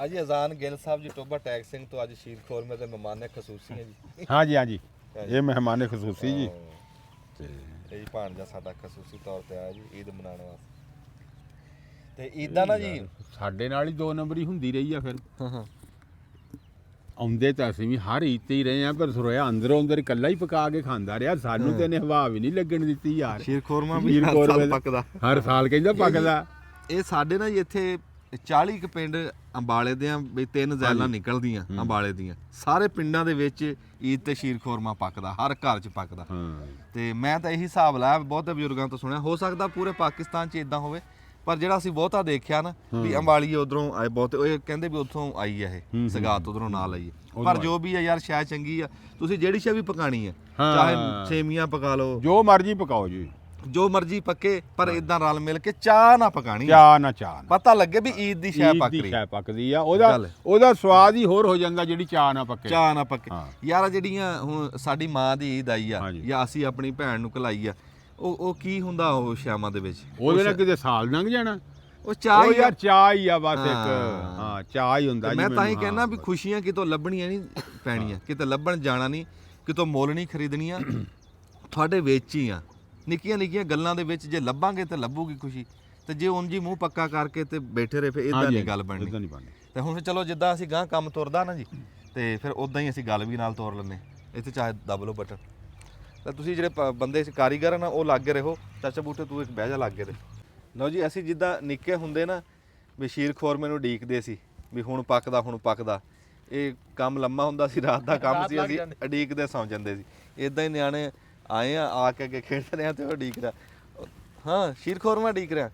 ਅੱਜ ਅਜ਼ਾਨ ਗਿੱਲ ਸਾਹਿਬ ਜੀ ਟੋਬਾ ਟੈਗ ਸਿੰਘ ਤੋਂ ਅੱਜ ਸ਼ੀਰ ਖੋਰਮੇ ਦੇ ਮਹਿਮਾਨ ਖਸੂਸੀ ਹੈ ਜੀ। ਹਾਂਜੀ ਇਹ ਮਹਿਮਾਨ ਖਸੂਸੀ ਜੀ। ਤੇ ਇਹ ਭਾਣਜਾ ਸਾਡਾ ਖਸੂਸੀ ਤੌਰ ਤੇ ਆਇਆ ਜੀ ਈਦ ਮਨਾਉਣ ਵਾਸਤੇ। ਤੇ ਈਦਾਂ ਨਾ ਜੀ ਸਾਡੇ ਨਾਲ ਹੀ 2 ਨੰਬਰੀ ਹੁੰਦੀ ਰਹੀ ਆ ਫਿਰ। ਹਾਂ ਆਉਂਦੇ ਤਾਂ ਅਸੀਂ ਵੀ ਹਰ ਈਦ ਤੇ ਹੀ ਰਹੇ ਆ, ਪਰ ਸੁਰੋਇਆ ਅੰਦਰੋਂ ਅੰਦਰ ਇਕੱਲਾ ਹੀ ਪਕਾ ਕੇ ਖਾਂਦਾ ਰਿਹਾ। ਸਾਨੂੰ ਤੇ ਇਹਨੇ ਹਵਾ ਵੀ ਨਹੀਂ ਲੱਗਣ ਦਿੱਤੀ ਯਾਰ। ਸ਼ੀਰ ਖੋਰਮਾ ਵੀ ਸ਼ੀਰ ਹਰ ਖੁਰਮੇ ਸਾਲ ਦਾ ਪੱਕਦਾ। ਹਰ ਸਾਲ ਕਹਿੰਦਾ ਪੱਕਦਾ। ਇਹ ਸਾਡੇ ਨਾ ਜੀ ਇੱਥੇ 40 ਕੁ ਪਿੰਡ ਅੰਬਾਲੇ ਦੇ ਆ ਵੀ 3 ਜ਼ੈਲਾਂ ਨਿਕਲਦੀਆਂ ਅੰਬਾਲੇ ਦੀਆਂ। ਸਾਰੇ ਪਿੰਡਾਂ ਦੇ ਵਿੱਚ ਈਦ ਤੇ ਸ਼ੀਰ ਖੋਰਮਾ ਪੱਕਦਾ, ਹਰ ਘਰ 'ਚ ਪੱਕਦਾ। ਤੇ ਮੈਂ ਤਾਂ ਇਹੀ ਹਿਸਾਬ ਲਾਇਆ, ਬਹੁਤੇ ਬਜ਼ੁਰਗਾਂ ਤੋਂ ਸੁਣਿਆ, ਹੋ ਸਕਦਾ ਪੂਰੇ ਪਾਕਿਸਤਾਨ 'ਚ ਇਦਾਂ ਹੋਵੇ, ਪਰ ਜਿਹੜਾ ਅਸੀਂ ਬਹੁਤਾ ਦੇਖਿਆ ਨਾ ਵੀ ਅੰਬਾਲੀਏ ਉਧਰੋਂ ਆਏ ਬਹੁਤੇ, ਉਹ ਕਹਿੰਦੇ ਵੀ ਉੱਥੋਂ ਆਈ ਆ ਇਹ ਸਗਾਤ ਉਧਰੋਂ ਨਾਲ ਆਈ ਹੈ। ਪਰ ਜੋ ਵੀ ਆ ਯਾਰ ਸ਼ਾਇਦ ਚੰਗੀ ਆ, ਤੁਸੀਂ ਜਿਹੜੀ ਸ਼ਾਇ ਵੀ ਪਕਾਣੀ ਆ, ਚਾਹੇ ਸੇਮੀਆਂ ਪਕਾ ਲਓ, ਜੋ ਮਰਜ਼ੀ ਪਕਾਓ ਜੀ, ਜੋ ਮਰਜ਼ੀ ਪੱਕੇ, ਪਰ ਇਦਾਂ ਰਲ ਮਿਲ ਕੇ ਚਾਹ ਨਾ ਪਕਾਣੀ। ਚਾਹ ਪਤਾ ਲੱਗੇ ਵੀ ਈਦ ਦੀ ਸ਼ੈ ਪੱਕ ਰਹੀ, ਸ਼ੈ ਪੱਕਦੀ ਆ। ਉਹਦਾ ਸਵਾਦ ਹੀ ਹੋਰ ਹੋ ਜਾਂਦਾ ਜਿਹੜੀ ਚਾਹ ਨਾ ਪੱਕੇ। ਚਾਹ ਨਾ ਪੱਕੇ ਯਾਰ। ਜਿਹੜੀਆਂ ਹੁਣ ਸਾਡੀ ਮਾਂ ਦੀ ਈਦ ਆਈ ਆ ਜਾਂ ਅਸੀਂ ਆਪਣੀ ਭੈਣ ਨੂੰ ਘਲਾਈ ਆ, ਉਹ ਕੀ ਹੁੰਦਾ ਉਹ ਸ਼ਾਮਾਂ ਦੇ ਵਿੱਚ? ਉਹਦੇ ਨਾਲ ਕਿਤੇ ਸਾਲ ਲੰਘ ਜਾਣਾ। ਉਹ ਚਾਹ ਹੀ ਯਾਰ ਚਾਹ ਹੀ ਆ ਬਸ ਇੱਕ। ਹਾਂ ਚਾਹ ਹੀ ਹੁੰਦਾ ਜੀ। ਮੈਂ ਤਾਂ ਹੀ ਕਹਿੰਦਾ ਵੀ ਖੁਸ਼ੀਆਂ ਕਿਤੋਂ ਲੱਭਣੀਆਂ ਨਹੀਂ ਪੈਣੀਆਂ, ਕਿਤੇ ਲੱਭਣ ਜਾਣਾ ਨਹੀਂ, ਕਿਤੋਂ ਮੁੱਲ ਨਹੀਂ ਖਰੀਦਣੀਆਂ, ਤੁਹਾਡੇ ਵਿੱਚ ਹੀ ਆ। ਨਿੱਕੀਆਂ ਨਿੱਕੀਆਂ ਗੱਲਾਂ ਦੇ ਵਿੱਚ ਜੇ ਲੱਭਾਂਗੇ ਤੇ ਲੱਭੂਗੀ ਖੁਸ਼ੀ, ਤੇ ਜੇ ਉਂਝ ਹੀ ਮੂੰਹ ਪੱਕਾ ਕਰਕੇ ਤੇ ਬੈਠੇ ਰਹੇ ਫਿਰ ਇਦਾਂ ਨਹੀਂ ਗੱਲ ਬਣਨੀ। ਤੇ ਹੁਣ ਚਲੋ ਜਿੱਦਾਂ ਅਸੀਂ ਗਾਂ ਕੰਮ ਤੁਰਦਾ ਨਾ ਜੀ, ਤੇ ਫਿਰ ਉਦਾਂ ਹੀ ਅਸੀਂ ਗੱਲ ਵੀ ਨਾਲ ਤੋਰ ਲੈਂਦੇ। ਇੱਥੇ ਚਾਹੇ ਦਬ ਲਓ ਬਟਨ। ਤਾਂ ਤੁਸੀਂ ਜਿਹੜੇ ਬੰਦੇ ਕਾਰੀਗਰ ਆ ਨਾ, ਉਹ ਲਾਗੇ ਰਹੋ। ਚਾਚਾ ਬੂਟੇ ਤੂੰ ਇੱਕ ਬਹਿ ਜਾ ਲਾਗੇ ਤੇ। ਲਓ ਜੀ, ਅਸੀਂ ਜਿੱਦਾਂ ਨਿੱਕੇ ਹੁੰਦੇ ਨਾ ਵੀ ਸ਼ੀਰ ਖੋਰਮੇ ਨੂੰ ਉਡੀਕਦੇ ਸੀ ਵੀ ਹੁਣ ਪੱਕਦਾ। ਇਹ ਕੰਮ ਲੰਮਾ ਹੁੰਦਾ ਸੀ, ਰਾਤ ਦਾ ਕੰਮ ਸੀ, ਅਸੀਂ ਉਡੀਕਦੇ ਸੌਂ ਜਾਂਦੇ ਸੀ। ਇਦਾਂ ਹੀ ਨਿਆਣੇ ਆਏ ਆ ਕੇ ਅੱਗੇ ਖੇਡ ਰਹੇ ਆ ਤੇ ਉਹ ਉਡੀਕ ਰਿਹਾ। ਹਾਂ ਸ਼ੀਰ ਖੋਰਮਾ ਉਡੀਕ ਰਿਹਾ।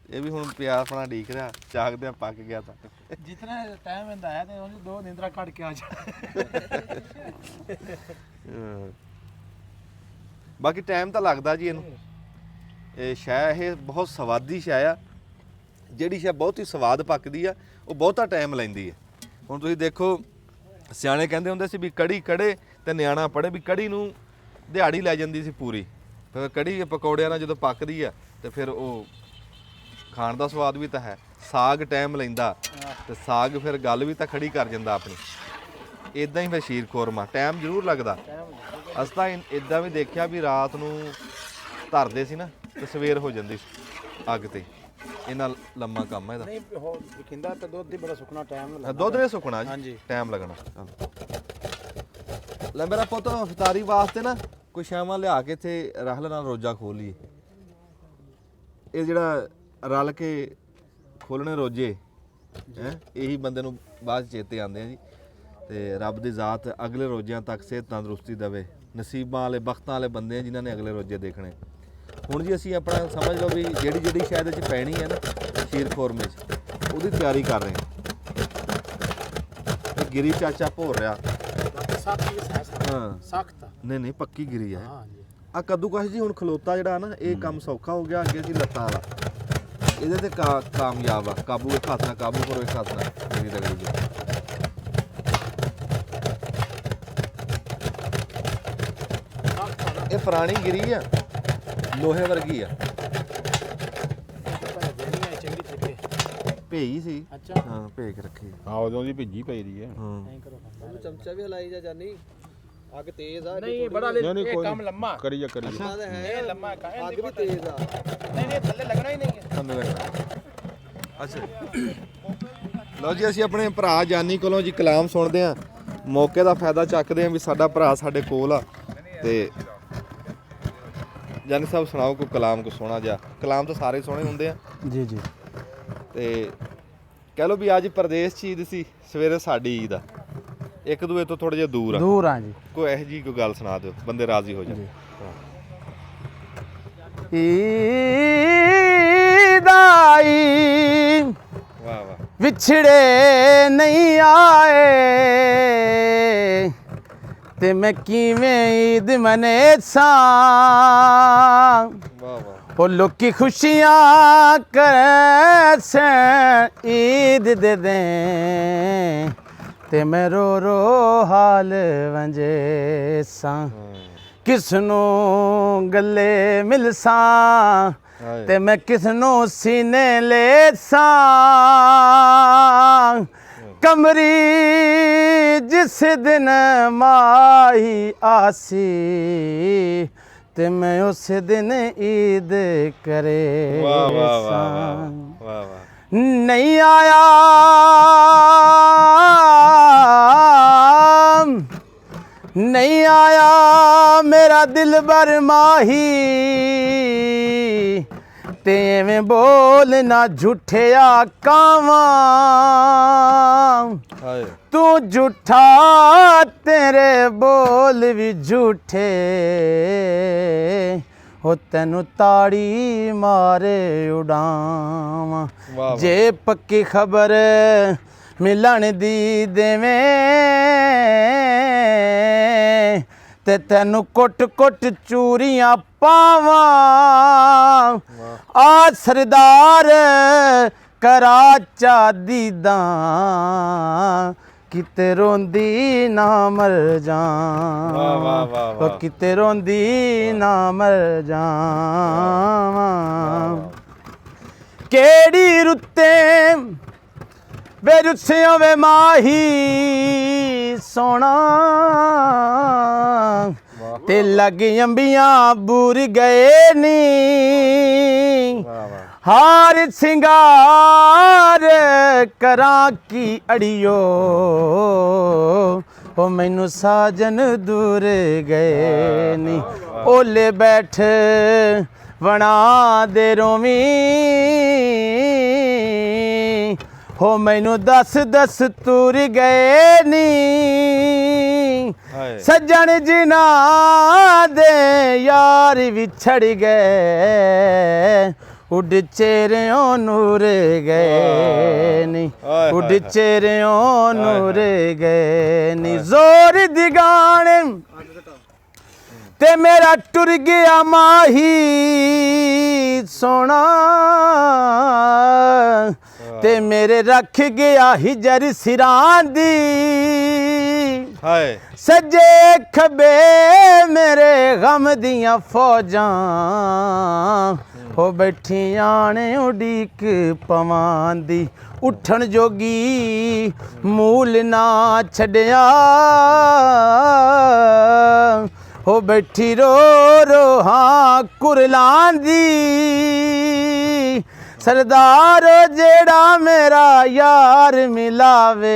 ਇਹ ਵੀ ਹੁਣ ਪਿਆ ਆਪਣਾ ਉਡੀਕ ਰਿਹਾ, ਚਾਕਦੇ ਆ ਪੱਕ ਗਿਆ ਤਾਂ। ਜਿਤਨਾ ਟਾਈਮ ਹੁੰਦਾ ਹੈ ਤੇ ਉਹਨੂੰ 2 ਨਿੰਦਰਾ ਕੱਢ ਕੇ ਆ ਜਾ। ਬਾਕੀ ਟਾਈਮ ਤਾਂ ਲੱਗਦਾ ਜੀ ਇਹਨੂੰ। ਇਹ ਸ਼ੈ ਇਹ ਬਹੁਤ ਸਵਾਦੀ ਸ਼ੈ ਆ। ਜਿਹੜੀ ਸ਼ੈ ਬਹੁਤੀ ਸਵਾਦ ਪੱਕਦੀ ਆ, ਉਹ ਬਹੁਤਾ ਟਾਈਮ ਲੈਂਦੀ ਹੈ। ਹੁਣ ਤੁਸੀਂ ਦੇਖੋ, ਸਿਆਣੇ ਕਹਿੰਦੇ ਹੁੰਦੇ ਸੀ ਵੀ ਕੜੀ ਕੜੇ ਤੇ ਨਿਆਣਾ ਪੜੇ, ਵੀ ਕੜੀ ਨੂੰ ਦਿਹਾੜੀ ਲੈ ਜਾਂਦੀ ਸੀ ਪੂਰੀ। ਫਿਰ ਕੜੀ ਪਕੌੜਿਆਂ ਨਾਲ ਜਦੋਂ ਪੱਕਦੀ ਆ ਤੇ ਫਿਰ ਉਹ ਖਾਣ ਦਾ ਸਵਾਦ ਵੀ ਤਾਂ ਹੈ। ਸਾਗ ਟਾਈਮ ਲੈਂਦਾ ਤੇ ਸਾਗ ਫਿਰ ਗੱਲ ਵੀ ਤਾਂ ਖੜੀ ਕਰ ਜਾਂਦਾ ਆਪਣੀ। ਇਦਾਂ ਹੀ ਫਿਰ ਸ਼ੀਰ ਖੋਰਮਾ ਟਾਈਮ ਜ਼ਰੂਰ ਲੱਗਦਾ। ਅਸੀਂ ਤਾਂ ਇਦਾਂ ਵੀ ਦੇਖਿਆ ਵੀ ਰਾਤ ਨੂੰ ਧਰਦੇ ਸੀ ਨਾ ਤੇ ਸਵੇਰ ਹੋ ਜਾਂਦੀ ਸੀ ਅੱਗ ਤੇ। ਇਹਨਾਂ ਲੰਮਾ ਕੰਮ ਹੈ ਇਹਦਾ। ਨਹੀਂ ਹੋ ਵਿਖਿੰਦਾ ਤੇ ਦੁੱਧ ਦੀ ਬੜਾ ਸੁੱਕਣਾ ਟਾਈਮ ਲੱਗਦਾ। ਦੁੱਧ ਦੇ ਸੁੱਕਣਾ ਜੀ, ਟਾਈਮ ਲੱਗਣਾ। ਲੈ ਮੇਰਾ ਪੁੱਤ ਇਫਤਾਰੀ ਵਾਸਤੇ ਨਾ ਕੋਈ ਸ਼ਾਮਾਂ ਲਿਆ ਕੇ ਇੱਥੇ ਰਾਹਲ ਨਾਲ ਰੋਜਾ ਖੋਲ ਲਈਏ। ਇਹ ਜਿਹੜਾ ਰਲ ਕੇ ਖੋਲਣੇ ਰੋਜੇ ਹੈ, ਇਹੀ ਬੰਦੇ ਨੂੰ ਬਾਅਦ ਚੇਤੇ ਆਉਂਦੇ ਆ ਜੀ। ਤੇ ਰੱਬ ਦੀ ਜ਼ਾਤ ਅਗਲੇ ਰੋਜ਼ਿਆਂ ਤੱਕ ਸਿਹਤ ਤੰਦਰੁਸਤੀ ਦੇਵੇ। ਨਸੀਬਾਂ ਵਾਲੇ ਬਖਤਾਂ ਵਾਲੇ ਬੰਦੇ ਆ ਜਿਨ੍ਹਾਂ ਨੇ ਅਗਲੇ ਰੋਜ਼ੇ ਦੇਖਣੇ। ਹੁਣ ਜੀ ਅਸੀਂ ਆਪਣਾ ਸਮਝ ਲਓ ਵੀ ਜਿਹੜੀ ਸ਼ਾਇਦ ਇਹ 'ਚ ਪੈਣੀ ਹੈ ਨਾ ਸ਼ੀਰ ਖੋਰਮੇ 'ਚ, ਉਹਦੀ ਤਿਆਰੀ ਕਰ ਰਹੇ ਹਾਂ। ਗਿਰੀ ਚਾਚਾ ਭੋਰ ਰਿਹਾ। ਹਾਂ ਸਖਤ ਨਹੀਂ ਪੱਕੀ ਗਿਰੀ ਹੈ। ਹਾਂ ਜੀ। ਆ ਕੱਦੂਕਸ਼ ਜੀ ਹੁਣ ਖਲੋਤਾ ਜਿਹੜਾ ਨਾ, ਇਹ ਕੰਮ ਸੌਖਾ ਹੋ ਗਿਆ। ਅੱਗੇ ਸੀ ਲੱਤਾਂ ਵਾਲਾ, ਇਹਦੇ ਤੇ ਕਾਮਯਾਬ ਆ। ਕਾਬੂ ਇੱਕ ਹੱਥ ਨਾਲ ਕਾਬੂ ਕਰੋ, ਇੱਕ ਹੱਥ ਨਾਲ ਗਿਰੀ ਰਗੜੀ ਜੀ। ਇਹ ਪੁਰਾਣੀ ਗਿਰੀ ਆ, ਲੋਹੇ ਵਰਗੀ ਆ। ਚੰਗੀ ਤਰੀਕੇ ਭੇਈ ਸੀ। ਅੱਛਾ ਹਾਂ ਭੇ ਕੇ ਰੱਖੀ। ਹਾਂ ਉਦੋਂ ਦੀ ਭਿੱਜੀ ਪਈ ਦੀ ਹੈ। ਹਾਂ ਨਹੀਂ ਕਰੋ। ਚਮਚਾ ਵੀ ਹਲਾਈ ਜਾ ਜਾਨੀ, ਅੱਗ ਤੇਜ਼ ਆ। ਨਹੀਂ ਬੜਾ ਇਹ ਕੰਮ ਲੰਮਾ ਕਰੀ ਜਾ ਇਹ ਲੰਮਾ ਕੰਮ ਅੱਗ ਵੀ ਤੇਜ਼ ਆ। ਨਹੀਂ ਥੱਲੇ ਲੱਗਣਾ ਹੀ ਨਹੀਂ ਹੈ। ਥੱਲੇ ਲੱਗਣਾ। ਅੱਛਾ ਲਓ ਜੀ, ਅਸੀਂ ਆਪਣੇ ਭਰਾ ਜਾਨੀ ਕੋਲੋਂ ਜੀ ਕਲਾਮ ਸੁਣਦੇ ਆ। ਮੌਕੇ ਦਾ ਫਾਇਦਾ ਚੱਕਦੇ ਆ ਵੀ ਸਾਡਾ ਭਰਾ ਸਾਡੇ ਕੋਲ ਆ। ਤੇ ਜਾਨੀ ਸਾਹਿਬ ਸੁਣਾਓ ਕੋਈ ਕਲਾਮ, ਕੋ ਸੋਹਣਾ ਜਿਹਾ। ਕਲਾਮ ਤਾਂ ਸਾਰੇ ਸੋਹਣੇ ਹੁੰਦੇ ਆ ਜੀ ਜੀ। ਤੇ ਕਹਿ ਲਓ ਵੀ ਅੱਜ ਪ੍ਰਦੇਸ਼ 'ਚ ਈਦ ਸੀ, ਸਵੇਰੇ ਸਾਡੀ ਈਦ ਆ। ਇੱਕ ਦੂਏ ਤੋਂ ਥੋੜੇ ਜਿਹਾ ਦੂਰ ਆ ਜੀ। ਕੋਈ ਇਹੋ ਜਿਹੀ ਕੋਈ ਗੱਲ ਸੁਣਾ ਦਿਓ, ਬੰਦੇ ਰਾਜ਼ੀ ਹੋ ਜਾਣ। ਈਦ ਆਈ ਵਾਹ ਵਾਹ। ਵਿਛੜੇ ਨਹੀਂ ਆਏ ਤੇ ਮੈਂ ਕਿਵੇਂ ਈਦ ਮਨੇ ਸਾਂ ਉਹ ਲੋਕੀ ਖੁਸ਼ੀਆਂ ਕਰੈਸੇ ਈਦ ਦੇ ਦੇ ਤੇ ਮੈਂ ਰੋ ਰੋ ਹਾਲ ਵੰਜੇ ਸਾਂ ਕਿਸ ਨੂੰ ਗੱਲੇ ਮਿਲਸਾਂ ਤੇ ਮੈਂ ਕਿਸ ਨੂੰ ਸੀਨੇ ਲੈ ਸਾਂ ਕਮਰੀ ਜਿਸ ਦਿਨ ਮਾਹੀ ਆਸੀ ਤੇ ਮੈਂ ਉਸ ਦਿਨ ਈਦ ਕਰੇ ਸਾਂ ਨਹੀਂ ਆਇਆ ਨਹੀਂ ਆਇਆ ਮੇਰਾ ਦਿਲਬਰ ਮਾਹੀ ਤੇ ਐਵੇਂ ਬੋਲ ਨਾ ਝੂਠਿਆ ਕਾਵਾਂ ਤੂੰ ਝੂਠਾ ਤੇਰੇ ਬੋਲ ਵੀ ਝੂਠੇ ਹੋ ਤੈਨੂੰ ਤਾੜੀ ਮਾਰੇ ਉਡਾਵਾਂ ਜੇ ਪੱਕੀ ਖਬਰ ਮਿਲਣ ਦੀ ਦੇਵੇਂ ਤੇ ਤੈਨੂੰ ਕੁੱਟ ਕੁੱਟ ਚੂਰੀਆਂ ਪਾਵਾਂ ਆ ਸਰਦਾਰ ਕਰਾਚਾ ਦੀਦਾਂ ਕਿਤੇ ਰੋਂਦੀ ਨਾ ਮਰ ਜਾਵਾਂ ਕਿਤੇ ਰੋਂਦੀ ਨਾ ਮਰ ਜਾਵਾਂ ਕਿਹੜੀ ਰੁੱਤੇ ਬੇਰੁੱਸਿਆਂ ਵੇ ਮਾਹੀ ਸੋਣਾ ਤੇ ਲੱਗ ਅੰਬੀਆਂ ਬੂਰ ਗਏ ਨੀ ਹਾਰ ਸਿੰਗਾਰ ਕਰਾਂ ਕੀ ਅੜਿਓ ਉਹ ਮੈਨੂੰ ਸਾਜਨ ਦੂਰ ਗਏ ਨੀ ਓਲੇ ਬੈਠ ਵਣਾ ਦੇ ਰੋਵੀਂ ਹੋ ਮੈਨੂੰ ਦੱਸ ਦੱਸ ਤੁਰ ਗਏ ਨੀ ਸੱਜਣ ਜਿਨ੍ਹਾਂ ਦੇ ਯਾਰ ਵਿਛੜ ਗਏ ਉੱਡ ਚਿਹਰਿਓਂ ਨੂਰ ਗਏ ਨੀ ਉੱਡ ਚਿਹਰਿਓਂ ਨੂਰ ਗਏ ਨੀ ਜ਼ੋਰ ਦੀ ਗਾਣੇ ਤੇ ਮੇਰਾ ਟੁਰ ਗਿਆ ਮਾਹੀ ਸੋਣਾ ਤੇ ਮੇਰੇ ਰੱਖ ਗਿਆ ਹਿਜਰ ਸਿਰਾਂ ਦੀ ਹਾਏ ਸੱਜੇ ਖੱਬੇ ਮੇਰੇ ਗਮ ਦੀਆਂ ਫੌਜਾਂ ਹੋ ਬੈਠੀਆਂ ਨੇ ਉਡੀਕ ਪਵਾਂ ਦੀ ਉੱਠਣ ਜੋਗੀ ਮੂਲ ਨਾ ਛੱਡਿਆ ਹੋ ਬੈਠੀ ਰੋ ਰੋ ਹਾਂ ਕੁਰਲਾਂ ਦੀ ਸਰਦਾਰ ਜਿਹੜਾ ਮੇਰਾ ਯਾਰ ਮਿਲਾਵੇ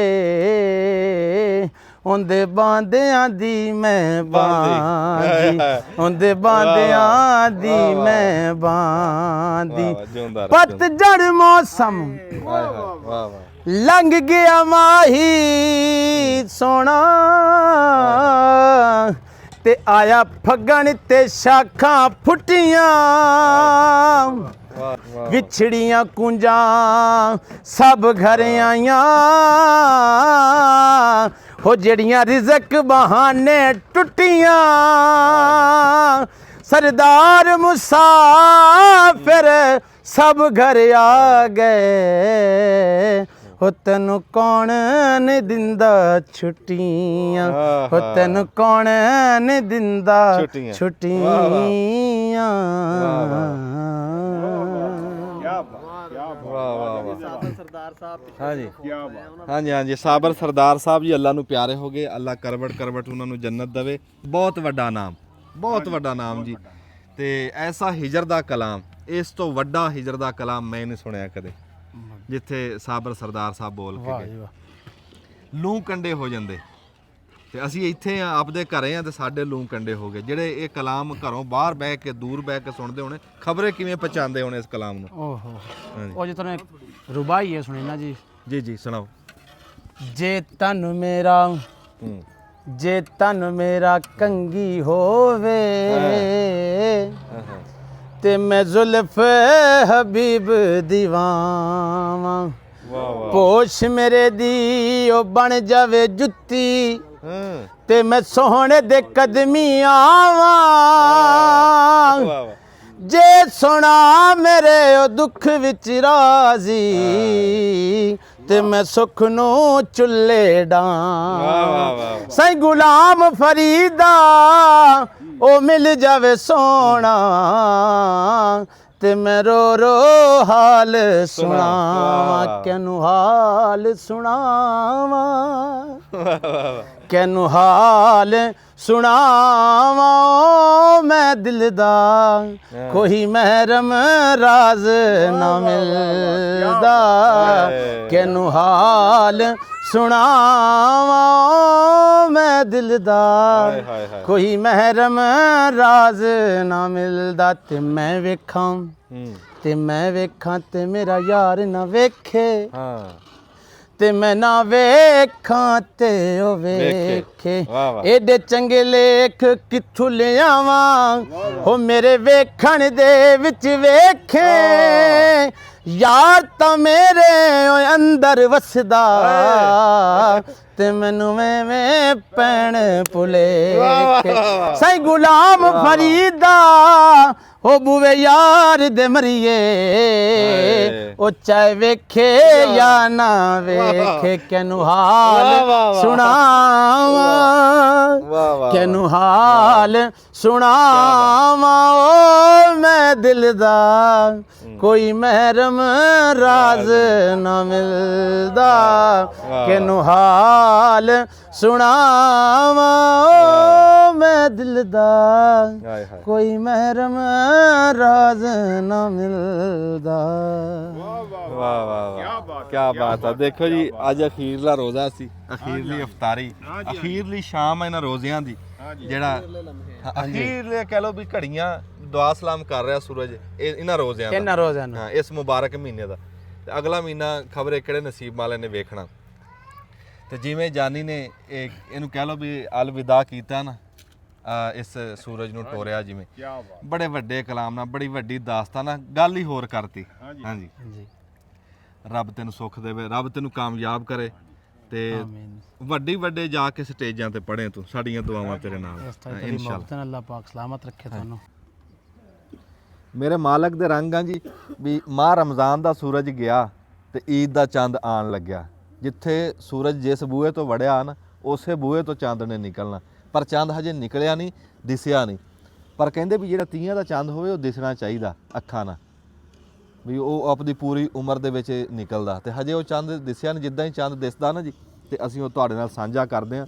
ਉਹਦੇ ਬਾਂਦਿਆਂ ਦੀ ਮੈਂ ਬਾਂਦੀ ਉਹਦੇ ਬਾਂਦਿਆਂ ਦੀ ਮੈਂ ਬਾਂਦੀ ਪਤਝੜ ਮੌਸਮ ਲੰਘ ਗਿਆ ਮਾਹੀ ਸੋਣਾ ਤੇ ਆਇਆ ਫੱਗਣ ਤੇ ਸ਼ਾਖਾਂ ਫੁੱਟੀਆਂ ਵਿਛੜੀਆਂ ਕੁੰਜਾਂ ਸਭ ਘਰ ਆਈਆਂ ਹੋ ਜਿਹੜੀਆਂ ਰਿਜ਼ਕ ਬਹਾਨੇ ਟੁੱਟੀਆਂ ਸਰਦਾਰ ਮੁਸਾਫਿਰ ਸਭ ਘਰ ਆ ਗਏ ਹੋ ਤੈਨੂੰ ਕੌਣ ਨੇ ਦਿੰਦਾ ਛੁੱਟੀਆਂ ਹੋ ਤੈਨੂੰ ਕੌਣ ਨੇ ਦਿੰਦਾ ਛੁੱਟੀਆਂ ਸਰਦਾਰ ਸਾਹਿਬ ਹਾਂਜੀ ਹਾਂਜੀ ਹਾਂਜੀ ਸਾਬਰ ਸਰਦਾਰ ਸਾਹਿਬ ਜੀ ਅੱਲਾ ਨੂੰ ਪਿਆਰੇ ਹੋ ਗਏ ਅੱਲਾ ਕਰਵਟ ਕਰਵਟ ਉਹਨਾਂ ਨੂੰ ਜੰਨਤ ਦੇਵੇ ਬਹੁਤ ਵੱਡਾ ਨਾਮ ਜੀ ਤੇ ਐਸਾ ਹਿਜਰ ਦਾ ਕਲਾਮ ਇਸ ਤੋਂ ਵੱਡਾ ਹਿਜਰ ਦਾ ਕਲਾਮ ਮੈਂ ਨਹੀਂ ਸੁਣਿਆ ਕਦੇ ਜਿੱਥੇ ਸਾਬਰ ਸਰਦਾਰ ਸਾਹਿਬ ਬੋਲ ਕੇ ਗਏ ਲੂੰ ਕੰਡੇ ਹੋ ਜਾਂਦੇ ਤੇ ਅਸੀਂ ਇੱਥੇ ਆ ਆਪਦੇ ਘਰੇ ਆ ਤੇ ਸਾਡੇ ਲੂੰ ਕੰਡੇ ਹੋ ਗਏ ਜਿਹੜੇ ਇਹ ਕਲਾਮ ਘਰੋਂ ਬਾਹਰ ਬਹਿ ਕੇ ਦੂਰ ਬਹਿ ਕੇ ਸੁਣਦੇ ਹੋਣੇ ਖਬਰੇ ਕਿਵੇਂ ਪਛਾਣਦੇ ਹੋਣੇ ਇਸ ਕਲਾਮ ਨੂੰ ਓਹੋ ਉਹ ਜੇ ਤੁਹਾਨੂੰ ਰੁਬਾਈ ਹੈ ਸੁਣੀ ਨਾ ਜੀ ਜੀ ਸੁਣਾਓ ਜੇ ਤਨ ਮੇਰਾ ਕੰਗੀ ਹੋਵੇ ਤੇ ਮੈਂ ਜ਼ੁਲਫ ਹਬੀਬ ਦੀਵਾਵਾਂ ਪੋਸ਼ ਮੇਰੇ ਦੀ ਉਹ ਬਣ ਜਾਵੇ ਜੁੱਤੀ ਤੇ ਮੈਂ ਸੋਹਣੇ ਦੇ ਕਦਮੀ ਆਵਾਂ ਜੇ ਸੁਣਾ ਮੇਰੇ ਉਹ ਦੁੱਖ ਵਿੱਚ ਰਾਜ਼ੀ ਤੇ ਮੈਂ ਸੁੱਖ ਨੂੰ ਚੁੱਲੇ ਡਾਂ ਸਈ ਗੁਲਾਮ ਫਰੀਦਾ ਉਹ ਮਿਲ ਜਾਵੇ ਸੋਹਣਾ ਤੇ ਮੈਂ ਰੋ ਰੋ ਹਾਲ ਸੁਣਾਵਾਂ ਕਿਨੂੰ ਹਾਲ ਸੁਣਾਵਾਂ ਕਿਨੂੰ ਹਾਲ ਸੁਣਾਵਾਂ ਮੈਂ ਦਿਲ ਦਾ ਕੋਈ ਮਹਿਰਮ ਰਾਜ਼ ਨਾ ਮਿਲਦਾ ਕਿਨੂੰ ਹਾਲ ਸੁਣਾਵਾਂ ਮੈਂ ਦਿਲ ਦਾ ਕੋਈ ਮਹਿਰਮ ਰਾਜ਼ ਨਾ ਮਿਲਦਾ ਤੇ ਮੈਂ ਵੇਖਾਂ ਤੇ ਮੇਰਾ ਯਾਰ ਨਾ ਵੇਖੇ ਤੇ ਮੈਂ ਨਾ ਵੇਖਾਂ ਤੇ ਉਹ ਵੇਖੇ ਏਡੇ ਚੰਗੇ ਲੇਖ ਕਿੱਥੋਂ ਲਿਆਵਾਂ ਹੋ ਮੇਰੇ ਵੇਖਣ ਦੇ ਵਿੱਚ ਵੇਖੇ ਯਾਰ ਤਾਂ ਮੇਰੇ ਓਏ ਅੰਦਰ ਵਸਦਾ ਤੇ ਮੈਨੂੰ ਮੈਂ ਪੈਣ ਭੁਲੇਖੇ ਸਈ ਗੁਲਾਮ ਫਰੀਦਾ ਉਹ ਬੂਵੇ ਯਾਰ ਦੇ ਮਰੀਏ ਉਹ ਚਾਹੇ ਵੇਖੇ ਜਾਂ ਨਾ ਵੇਖੇ ਕਿਨੂੰ ਹਾਲ ਸੁਣਾਵਾਂ ਕਿਨੂੰ ਹਾਲ ਸੁਣਾਵਾਂ ਓ ਮੈਂ ਦਿਲ ਦਾ ਕੋਈ ਮਹਿਰਮ ਰਾਜ਼ ਨਾ ਮਿਲਦਾ ਕਿਨੂੰ ਹਾਲ ਸੁਣਾਵਾਂ ਓ ਮੈਂ ਦਿਲ ਦਾ ਕੋਈ ਮਹਿਰਮ ਰਾਜ਼ ਨਾ ਮਿਲਦਾ ਵਾਹ ਵਾਹ ਵਾਹ ਕੀ ਬਾਤ ਆ ਦੇਖੋ ਜੀ ਅੱਜ ਅਖੀਰਲਾ ਰੋਜ਼ਾ ਸੀ ਅਖੀਰਲੀ ਇਫਤਾਰੀ ਅਖੀਰਲੀ ਸ਼ਾਮ ਇਹਨਾਂ ਰੋਜ਼ਿਆਂ ਦੀ ਜਿਹੜਾ ਅਖੀਰਲੇ ਕਹ ਲੋ ਵੀ ਘੜੀਆਂ ਦੁਆ ਸਲਾਮ ਕਰ ਰਿਹਾ ਸੂਰਜ ਇਹ ਇਹਨਾਂ ਰੋਜ਼ਿਆਂ ਦਾ ਹਾਂ ਇਸ ਮੁਬਾਰਕ ਮਹੀਨੇ ਦਾ ਤੇ ਅਗਲਾ ਮਹੀਨਾ ਖਬਰੇ ਕਿਹੜੇ ਨਸੀਬ ਵਾਲੇ ਨੇ ਵੇਖਣਾ ਤੇ ਜਿਵੇਂ ਜਾਨੀ ਨੇ ਇਹਨੂੰ ਕਹਿ ਲੋ ਵੀ ਅਲਵਿਦਾ ਕੀਤਾ ਨਾ ਇਸ ਸੂਰਜ ਨੂੰ ਟੋਰਿਆ ਜਿਵੇਂ ਬੜੇ ਵੱਡੇ ਕਲਾਮ ਨਾਲ ਬੜੀ ਵੱਡੀ ਦਾਸਤਾਨ ਨਾਲ ਗੱਲ ਹੀ ਹੋਰ ਕਰਤੀ ਹਾਂਜੀ ਰੱਬ ਤੈਨੂੰ ਸੁੱਖ ਦੇਵੇ ਰੱਬ ਤੈਨੂੰ ਕਾਮਯਾਬ ਕਰੇ ਤੇ ਵੱਡੇ ਜਾ ਕੇ ਸਟੇਜਾਂ ਤੇ ਪੜ੍ਹੇ ਤੂੰ ਸਾਡੀਆਂ ਦੁਆਵਾਂ ਤੇਰੇ ਨਾਲ ਇਨਸ਼ਾਅੱਲਾ ਅੱਲਾਹ ਪਾਕ ਸਲਾਮਤ ਰੱਖੇ ਤੁਹਾਨੂੰ ਮੇਰੇ ਮਾਲਕ ਦੇ ਰੰਗਾਂ ਜੀ ਵੀ ਮਾਹ ਰਮਜ਼ਾਨ ਦਾ ਸੂਰਜ ਗਿਆ ਤੇ ਈਦ ਦਾ ਚੰਦ ਆਣ ਲੱਗਿਆ ਜਿੱਥੇ ਸੂਰਜ ਜਿਸ ਬੂਹੇ ਤੋਂ ਵੜਿਆ ਨਾ ਉਸੇ ਬੂਹੇ ਤੋਂ ਚੰਦ ਨੇ ਨਿਕਲਣਾ ਪਰ ਚੰਦ ਹਜੇ ਨਿਕਲਿਆ ਨਹੀਂ ਦਿਸਿਆ ਨਹੀਂ ਪਰ ਕਹਿੰਦੇ ਵੀ ਜਿਹੜਾ ਤੀਆਂ ਦਾ ਚੰਦ ਹੋਵੇ ਉਹ ਦਿਸਣਾ ਚਾਹੀਦਾ ਅੱਖਾਂ ਨਾਲ ਵੀ ਉਹ ਆਪਣੀ ਪੂਰੀ ਉਮਰ ਦੇ ਵਿੱਚ ਨਿਕਲਦਾ ਤੇ ਹਜੇ ਉਹ ਚੰਦ ਦਿਸਿਆ ਨਹੀਂ ਜਿੱਦਾਂ ਹੀ ਚੰਦ ਦਿਸਦਾ ਨਾ ਜੀ ਤੇ ਅਸੀਂ ਉਹ ਤੁਹਾਡੇ ਨਾਲ ਸਾਂਝਾ ਕਰਦੇ ਹਾਂ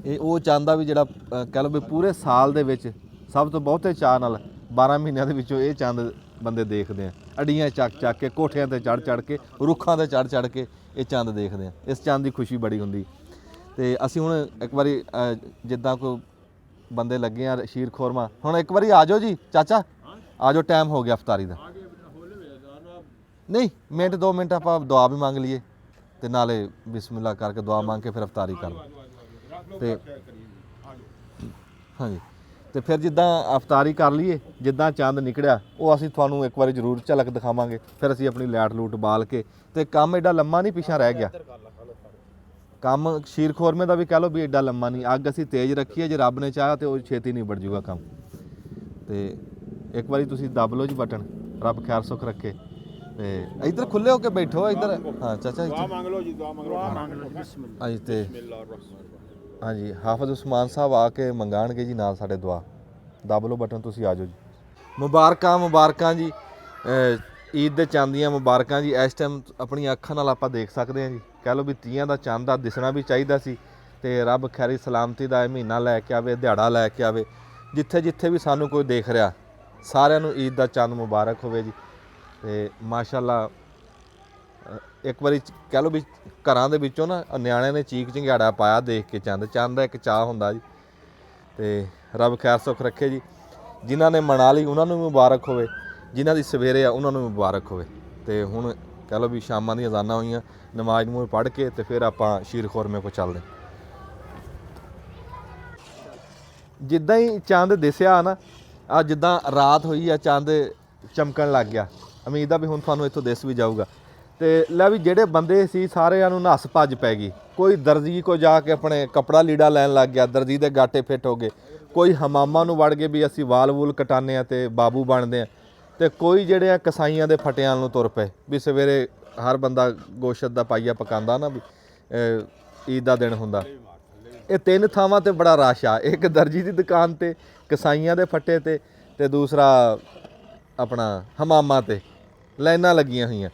ਇਹ ਉਹ ਚੰਦ ਆ ਵੀ ਜਿਹੜਾ ਕਹਿ ਲਓ ਵੀ ਪੂਰੇ ਸਾਲ ਦੇ ਵਿੱਚ ਸਭ ਤੋਂ ਬਹੁਤੇ ਚਾਅ ਨਾਲ 12 ਮਹੀਨਿਆਂ ਦੇ ਵਿੱਚੋਂ ਇਹ ਚੰਦ ਬੰਦੇ ਦੇਖਦੇ ਆ ਅੜੀਆਂ ਚੱਕ ਕੇ ਕੋਠਿਆਂ ਤੇ ਚੜ ਕੇ ਰੁੱਖਾਂ ਤੇ ਚੜ ਕੇ ਇਹ ਚੰਦ ਦੇਖਦੇ ਆ ਇਸ ਚੰਦ ਦੀ ਖੁਸ਼ੀ ਬੜੀ ਹੁੰਦੀ ਤੇ ਅਸੀਂ ਹੁਣ ਇੱਕ ਵਾਰੀ ਜਿੱਦਾਂ ਕੋਈ ਬੰਦੇ ਲੱਗੇ ਆ ਸ਼ੀਰ ਖੋਰਮਾ ਹੁਣ ਇੱਕ ਵਾਰੀ ਆ ਜਾਓ ਜੀ ਚਾਚਾ ਆ ਜਾਓ ਟਾਈਮ ਹੋ ਗਿਆ ਇਫਤਾਰੀ ਦਾ ਨਹੀਂ ਮਿੰਟ 2 ਮਿੰਟ ਆਪਾਂ ਦੁਆ ਵੀ ਮੰਗ ਲਈਏ ਤੇ ਨਾਲੇ ਬਿਸਮਿਲ੍ਲਾ ਕਰਕੇ ਦੁਆ ਮੰਗ ਕੇ ਫਿਰ ਇਫਤਾਰੀ ਕਰ ਲਓ ਤੇ ਹਾਂਜੀ ਤੇ ਫਿਰ ਜਿੱਦਾਂ ਇਫਤਾਰੀ ਕਰ ਲਈਏ ਜਿੱਦਾਂ ਚੰਦ ਨਿਕਲਿਆ ਉਹ ਅਸੀਂ ਤੁਹਾਨੂੰ ਇੱਕ ਵਾਰੀ ਜ਼ਰੂਰ ਝਲਕ ਦਿਖਾਵਾਂਗੇ ਫਿਰ ਅਸੀਂ ਆਪਣੀ ਲੈਟ ਲੂਟ ਬਾਲ ਕੇ ਤੇ ਕੰਮ ਐਡਾ ਲੰਮਾ ਨਹੀਂ ਪਿਛਾ ਰਹਿ ਗਿਆ ਕੰਮ ਸ਼ੀਰ ਖੋਰਮੇ ਦਾ ਵੀ ਕਹਿ ਲਓ ਵੀ ਐਡਾ ਲੰਮਾ ਨਹੀਂ ਅੱਗ ਅਸੀਂ ਤੇਜ਼ ਰੱਖੀ ਹੈ ਜੇ ਰੱਬ ਨੇ ਚਾਹਿਆ ਤੇ ਉਹ ਛੇਤੀ ਨਹੀਂ ਨਿਬੜ ਜੂਗਾ ਕੰਮ ਤੇ ਇੱਕ ਵਾਰੀ ਤੁਸੀਂ ਦੱਬ ਲਓ ਜੀ ਬਟਨ ਰੱਬ ਖੈਰ ਸੁੱਖ ਰੱਖੇ ਤੇ ਇੱਧਰ ਖੁੱਲੇ ਹੋ ਕੇ ਬੈਠੋ ਇੱਧਰ ਹਾਂ ਚਾਚਾ ਦੁਆ ਮੰਗ ਲਓ ਜੀ ਦੁਆ ਮੰਗ ਲਓ ਹਾਂਜੀ ਤੇ ਹਾਂਜੀ ਹਾਫਿਜ਼ ਉਸਮਾਨ ਸਾਹਿਬ ਆ ਕੇ ਮੰਗਾਣਗੇ ਜੀ ਨਾਲ ਸਾਡੇ ਦੁਆ ਦੱਬ ਲਓ ਬਟਨ ਤੁਸੀਂ ਆ ਜਾਓ ਜੀ ਮੁਬਾਰਕਾਂ ਜੀ ਈਦ ਦੇ ਚੰਦ ਦੀਆਂ ਮੁਬਾਰਕਾਂ ਜੀ ਇਸ ਟਾਈਮ ਆਪਣੀਆਂ ਅੱਖਾਂ ਨਾਲ ਆਪਾਂ ਦੇਖ ਸਕਦੇ ਹਾਂ ਜੀ ਕਹਿ ਲਓ ਵੀ ਤੀਆਂ ਦਾ ਚੰਦ ਦਾ ਦਿਸਣਾ ਵੀ ਚਾਹੀਦਾ ਸੀ ਤੇ ਰੱਬ ਖੈਰੀ ਸਲਾਮਤੀ ਦਾ ਇਹ ਮਹੀਨਾ ਲੈ ਕੇ ਆਵੇ ਦਿਹਾੜਾ ਲੈ ਕੇ ਆਵੇ ਜਿੱਥੇ ਵੀ ਸਾਨੂੰ ਕੋਈ ਦੇਖ ਰਿਹਾ ਸਾਰਿਆਂ ਨੂੰ ਈਦ ਦਾ ਚੰਦ ਮੁਬਾਰਕ ਹੋਵੇ ਜੀ ਤੇ ਮਾਸ਼ਾਅੱਲਾ ਇੱਕ ਵਾਰੀ ਕਹਿ ਲਓ ਵੀ ਘਰਾਂ ਦੇ ਵਿੱਚੋਂ ਨਾ ਨਿਆਣਿਆਂ ਨੇ ਚੀਕ ਚਿੰਗਾੜਾ ਪਾਇਆ ਦੇਖ ਕੇ ਚੰਦ ਦਾ ਇੱਕ ਚਾਅ ਹੁੰਦਾ ਜੀ ਤੇ ਰੱਬ ਖੈਰ ਸੁੱਖ ਰੱਖੇ ਜੀ ਜਿਨ੍ਹਾਂ ਨੇ ਮਨਾ ਲਈ ਉਹਨਾਂ ਨੂੰ ਮੁਬਾਰਕ ਹੋਵੇ ਜਿਨ੍ਹਾਂ ਦੀ ਸਵੇਰੇ ਆ ਉਹਨਾਂ ਨੂੰ ਮੁਬਾਰਕ ਹੋਵੇ ਤੇ ਹੁਣ ਕਹਿ ਲਓ ਵੀ ਸ਼ਾਮਾਂ ਦੀਆਂ ਅਜ਼ਾਨਾਂ ਹੋਈਆਂ ਨਮਾਜ਼ ਨੂੰ ਪੜ੍ਹ ਕੇ ਤੇ ਫਿਰ ਆਪਾਂ ਸ਼ੀਰ ਖੋਰਮੇ ਕੋਲ ਚੱਲਦੇ ਜਿੱਦਾਂ ਹੀ ਚੰਦ ਦਿਸਿਆ ਨਾ ਆ ਜਿੱਦਾਂ ਰਾਤ ਹੋਈ ਆ ਚੰਦ ਚਮਕਣ ਲੱਗ ਗਿਆ ਉਮੀਦ ਆ ਵੀ ਹੁਣ ਤੁਹਾਨੂੰ ਇੱਥੋਂ ਦਿਸ ਵੀ ਜਾਊਗਾ ਤੇ ਲੈ ਵੀ ਜਿਹੜੇ ਬੰਦੇ ਸੀ ਸਾਰਿਆਂ ਨੂੰ ਨੱਸ ਭੱਜ ਪੈ ਗਈ। ਕੋਈ ਦਰਜੀ ਕੋ ਜਾ ਕੇ ਆਪਣੇ ਕੱਪੜਾ ਲੀੜਾ ਲੈਣ ਲੱਗ ਗਿਆ, ਦਰਜੀ ਦੇ ਗਾਟੇ ਫਿੱਟ ਹੋ ਗਏ। ਕੋਈ ਹਮਾਮਾਂ ਨੂੰ ਵੜ ਗਏ ਵੀ ਅਸੀਂ ਵਾਲ ਵੂਲ ਕਟਾਨੇ ਆ ਤੇ ਬਾਬੂ ਬਣਦੇ ਆ। ਤੇ ਕੋਈ ਜਿਹੜੇ ਆ ਕਸਾਈਆਂ ਦੇ ਫਟਿਆਂ ਨੂੰ ਤੁਰ ਪਏ ਵੀ ਸਵੇਰੇ ਹਰ ਬੰਦਾ ਗੋਸ਼ਤ ਦਾ ਪਾਈਆ ਪਕਾਉਂਦਾ ਨਾ ਵੀ ਈਦ ਦਾ ਦਿਨ ਹੁੰਦਾ। ਇਹ 3 ਥਾਵਾਂ ਤੇ ਬੜਾ ਰਸ਼ ਆ, ਇੱਕ ਦਰਜੀ ਦੀ ਦੁਕਾਨ ਤੇ, ਕਸਾਈਆਂ ਦੇ ਫੱਟੇ ਤੇ ਦੂਸਰਾ ਆਪਣਾ ਹਮਾਮਾਂ ਤੇ ਲਾਈਨਾਂ ਲੱਗੀਆਂ ਹੋਈਆਂ।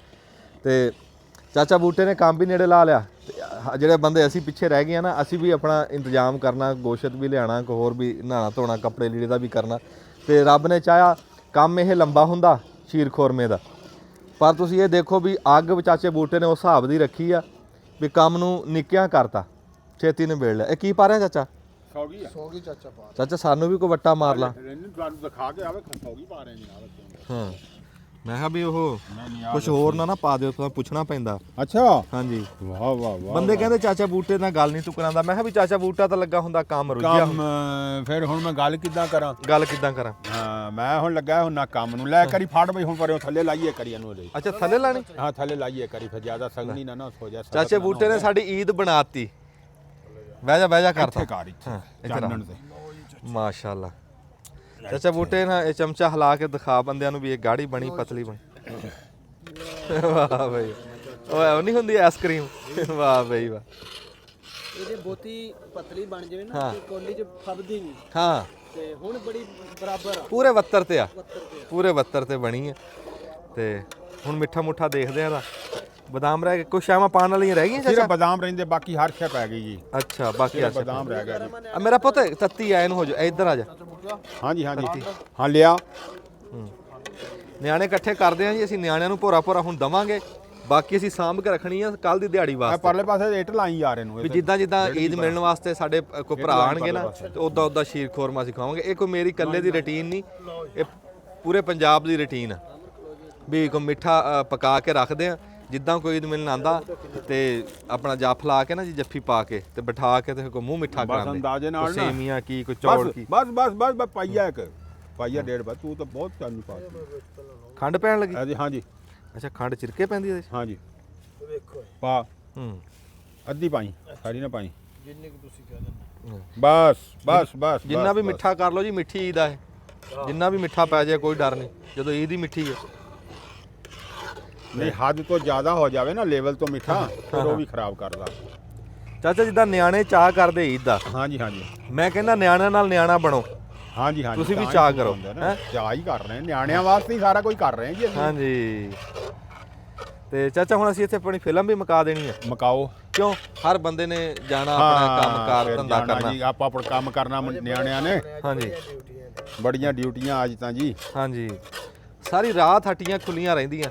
ਤੇ ਚਾਚਾ ਬੂਟੇ ਨੇ ਕੰਮ ਵੀ ਨੇੜੇ ਲਾ ਲਿਆ। ਜਿਹੜੇ ਬੰਦੇ ਅਸੀਂ ਪਿੱਛੇ ਰਹਿ ਗਏ ਆ ਨਾ, ਅਸੀਂ ਵੀ ਆਪਣਾ ਇੰਤਜ਼ਾਮ ਕਰਨਾ, ਗੋਸ਼ਤ ਵੀ ਲਿਆਣਾ, ਹੋਰ ਵੀ ਨਹਾਣਾ ਧੋਣਾ, ਕੱਪੜੇ ਲੀੜੇ ਦਾ ਵੀ ਕਰਨਾ। ਤੇ ਰੱਬ ਨੇ ਚਾਹਿਆ ਕੰਮ ਇਹ ਲੰਬਾ ਹੁੰਦਾ ਸ਼ੀਰ ਖੋਰਮੇ ਦਾ। ਪਰ ਤੁਸੀਂ ਇਹ ਦੇਖੋ ਵੀ ਅੱਗ ਚਾਚੇ ਬੂਟੇ ਨੇ ਉਸ ਹਿਸਾਬ ਦੀ ਰੱਖੀ ਆ ਵੀ ਕੰਮ ਨੂੰ ਨਿੱਕਿਆਂ ਕਰਤਾ, ਛੇਤੀ ਨਿਬੇੜ ਲਿਆ। ਇਹ ਕੀ ਪਾ ਰਿਹਾ ਚਾਚਾ? ਸੌਗੀ ਆ। ਸੌਗੀ ਚਾਚਾ ਪਾ ਚਾਚਾ ਸਾਨੂੰ ਵੀ ਕੋਈ ਵੱਟਾ ਮਾਰ ਲਾ। ਤੁਹਾਨੂੰ ਦਿਖਾ ਕੇ ਆਵੇ ਸੌਗੀ ਪਾ ਰਹੇ ਜਨਾਬ। ਹਾਂ ਮੈਂ ਕਿਹਾ ਵੀ ਉਹ ਕੁਝ ਹੋਰ ਨਾ ਪਾ ਦਿਓ, ਤੁਹਾਨੂੰ ਪੁੱਛਣਾ ਪੈਂਦਾ। ਅੱਛਾ ਹਾਂਜੀ ਵਾਹ ਵਾਹ ਵਾਹ। ਬੰਦੇ ਕਹਿੰਦੇ ਚਾਚਾ ਬੂਟੇ ਨਾਲ ਗੱਲ ਨਹੀਂ ਤੂੰ ਕਰਾਂਦਾ। ਮੈਂ ਕਿਹਾ ਵੀ ਚਾਚਾ ਬੂਟਾ ਤਾਂ ਲੱਗਾ ਹੁੰਦਾ ਕੰਮ ਰੁੱਝਿਆ ਕੰਮ ਫਿਰ ਹੁਣ ਮੈਂ ਗੱਲ ਕਿੱਦਾਂ ਕਰਾਂ? ਗੱਲ ਕਿੱਦਾਂ ਕਰਾਂ? ਹਾਂ ਮੈਂ ਹੁਣ ਲੱਗਾ ਹੁਣ ਨਾ ਕੰਮ ਨੂੰ ਲੈ ਕਰੀ ਫੜ ਬਈ ਹੁਣ ਪਰੇ ਥੱਲੇ ਲਾਈਏ ਕਰੀ ਇਹਨੂੰ ਇਹਦੇ। ਅੱਛਾ ਥੱਲੇ ਲਾਣੀ? ਹਾਂ ਥੱਲੇ ਲਾਈਏ ਕਰੀ ਫਿਰ ਜ਼ਿਆਦਾ ਸਗਣੀ ਨਾ ਹੋ ਜਾ। ਚਾਚੇ ਬੂਟੇ ਨੇ ਸਾਡੀ ਈਦ ਬਣਾਤੀ। ਬਹਿ ਜਾ ਕਰਤਾ। ਕਾਰ ਇੱਥੇ ਚਾਨਣ ਤੇ ਮਾਸ਼ਾਅੱਲਾ। ਚਾਚਾ ਬੂਟੇ ਨਾ ਇਹ ਚਮਚਾ ਹਿਲਾ ਕੇ ਦਿਖਾ ਬੰਦਿਆਂ ਨੂੰ ਵੀ ਇਹ ਗਾੜੀ ਬਣੀ, ਪਤਲੀ ਬਣੀ। ਵਾਹ ਬਈ ਉਹ ਨਹੀਂ ਹੁੰਦੀ ਆਈਸਕ੍ਰੀਮ। ਵਾਹ ਬਈ ਵਾਹ। ਇਹਦੇ ਬਹੁਤੀ ਪਤਲੀ ਬਣ ਜਾਵੇ ਨਾ ਤੇ ਕੋਲੀ 'ਚ ਫੱਬਦੀ ਨਹੀਂ। ਹਾਂ ਤੇ ਹੁਣ ਬੜੀ ਬਰਾਬਰ ਆ। ਪੂਰੇ 72 ਤੇ ਆ, ਪੂਰੇ 72 ਤੇ ਬਣੀ ਆ। ਤੇ ਹੁਣ ਮਿੱਠਾ ਮੁੱਠਾ ਦੇਖਦੇ ਆ ਦਾ ਬਦਾਮ ਰਹਿ ਗਏ, ਕੁਛ ਸ਼ਾਮਾਂ ਪਾਣ ਵਾਲੀਆਂ ਰਹਿ ਗਈਆਂ ਸਿਰਫ ਚਾਚਾ? ਬਦਾਮ ਰਹਿੰਦੇ, ਬਾਕੀ ਹਰ ਸ਼ੈ ਪੈ ਗਈ ਜੀ। ਅੱਛਾ ਬਾਕੀ ਆ ਬਦਾਮ ਰਹਿ ਗਿਆ ਜੀ। ਮੇਰਾ ਪੁੱਤ ਤੱਤੀ ਆ, ਇਹਨੂੰ ਹੋ ਜਾ ਇੱਧਰ ਆ ਜਾ। ਹਾਂਜੀ ਹਾਂਜੀ ਹਾਂ ਲਿਆ। ਨਿਆਣੇ ਇਕੱਠੇ ਕਰਦੇ ਆ ਜੀ ਅਸੀਂ, ਨਿਆਣਿਆਂ ਨੂੰ ਭੋਰਾ ਭੋਰਾ ਹੁਣ ਦਵਾਂਗੇ, ਬਾਕੀ ਅਸੀਂ ਸਾਂਭ ਕੇ ਰੱਖਣੀ ਆ ਕੱਲ ਦੀ ਦਿਹਾੜੀ ਇਹ ਵਾਸਤੇ। ਪਰਲੇ ਪਾਸੇ ਇੱਟ ਲਾਈ ਯਾਰ ਇਹਨੂੰ ਵੀ ਜਿੱਦਾਂ ਜਿੱਦਾਂ ਈਦ ਮਿਲਣ ਵਾਸਤੇ ਸਾਡੇ ਕੋਈ ਭਰਾ ਆਣਗੇ ਨਾ ਤੇ ਉਦਾਂ ਉਦਾਂ ਸ਼ੀਰ ਖੋਰਮਾ ਸਿਖਾਵਾਂਗੇ। ਇਹ ਕੋਈ ਮੇਰੀ ਇਕੱਲੇ ਦੀ ਰੁਟੀਨ ਨਹੀਂ, ਇਹ ਪੂਰੇ ਪੰਜਾਬ ਦੀ ਰੁਟੀਨ ਆ ਵੀ ਕੋਈ ਮਿੱਠਾ ਪਕਾ ਕੇ ਰੱਖਦੇ ਆ। ਜਿੱਦਾਂ ਕੋਈ ਈਦ ਮਿਲਣ ਆਂਦਾ ਤੇ ਆਪਣਾ ਜਾਫ ਲਾ ਕੇ ਨਾ ਜੀ ਜੱਫੀ ਪਾ ਕੇ ਤੇ ਬਿਠਾ ਕੇ ਤੇ ਕੋਈ ਮੂੰਹ ਮਿੱਠਾ ਬਸ ਕਰਾਂਦੇ। ਅੰਦਾਜ਼ੇ ਨਾਲ ਨਾ ਸੇਮੀਆਂ ਕੀ ਕੋਈ ਚੌਲ ਕੀ ਬਸ ਪਾਈਆ ਇੱਕ ਪਾਈਆ ਡੇਢ ਬਸ। ਤੂੰ ਤਾਂ ਬਹੁਤ ਚਾਨੂ ਪਾ ਖੰਡ ਪੈਣ ਲੱਗੀ? ਹਾਂਜੀ ਹਾਂਜੀ ਅੱਛਾ ਖੰਡ ਚਿਰਕੇ ਪੈਂਦੀ ਇਹਦੇ 'ਚ? ਹਾਂਜੀ ਪਾ ਹੂੰ ਅੱਧੀ ਪਾਈ, ਸਾਰੀ ਨਾ ਪਾਈ। ਜਿੰਨੇ ਕਿ ਤੁਸੀਂ ਕਹਿ ਦਿੰਦੇ। ਬਸ ਜਿੰਨਾ ਵੀ ਮਿੱਠਾ ਕਰ ਲਓ ਜੀ, ਮਿੱਠੀ ਈਦ ਆ ਇਹ। ਜਿੰਨਾ ਵੀ ਮਿੱਠਾ ਪੈ ਜਾਏ ਕੋਈ ਡਰ ਨਹੀਂ, ਜਦੋਂ ਈਦ ਹੀ ਮਿੱਠੀ ਹੈ। ਨਹੀਂ ਹੱਦ ਤੋਂ ਜ਼ਿਆਦਾ ਹੋ ਜਾਵੇ ਨਾ ਲੈਵਲ ਤੋਂ ਮਿੱਠਾ ਫਿਰ ਉਹ ਵੀ ਖਰਾਬ ਕਰਦਾ। ਚਾਚਾ ਜਿੱਦਾਂ ਨਿਆਣੇ ਚਾਹ ਕਰਦੇ ਈਦ ਦਾ, ਹਾਂਜੀ ਹਾਂਜੀ ਮੈਂ ਕਹਿੰਦਾ ਨਿਆਣਿਆਂ ਨਾਲ ਨਿਆਣਾ ਬਣੋ। ਹਾਂਜੀ ਹਾਂਜੀ ਤੁਸੀਂ ਵੀ ਤਾਂ ਹੀ ਚਾਅ ਹੁੰਦਾ ਕਰੋ, ਨਾ। ਚਾਅ ਹੀ ਕਰ ਰਹੇ ਹਾਂ, ਨਿਆਣਿਆਂ ਵਾਸਤੇ ਹੀ ਸਾਰਾ ਕੁਝ ਕਰ ਰਹੇ ਹਾਂ ਜੀ ਅਸੀਂ। ਹਾਂਜੀ ਤੇ ਚਾਚਾ ਹੁਣ ਅਸੀਂ ਇੱਥੇ ਆਪਣੀ ਫਿਲਮ ਵੀ ਮੁਕਾ ਦੇਣੀ ਹੈ। ਮਕਾਓ ਕਿਉਂ? ਹਰ ਬੰਦੇ ਨੇ ਜਾਣਾ ਆਪਣਾ ਕੰਮ ਕਾਰ ਫਿਰ ਧੰਦਾ ਜਾਣਾ ਕਰਨਾ। ਜੀ, ਆਪਾਂ ਆਪਣਾ ਕੰਮ ਕਰਨਾ ਨਿਆਣਿਆਂ ਨੇ। ਹਾਂਜੀ ਬੜੀਆਂ ਡਿਊਟੀਆਂ ਅੱਜ ਤਾਂ ਜੀ। ਹਾਂਜੀ ਸਾਰੀ ਰਾਤ ਹੱਟੀਆਂ ਖੁੱਲੀਆਂ ਰਹਿੰਦੀਆਂ।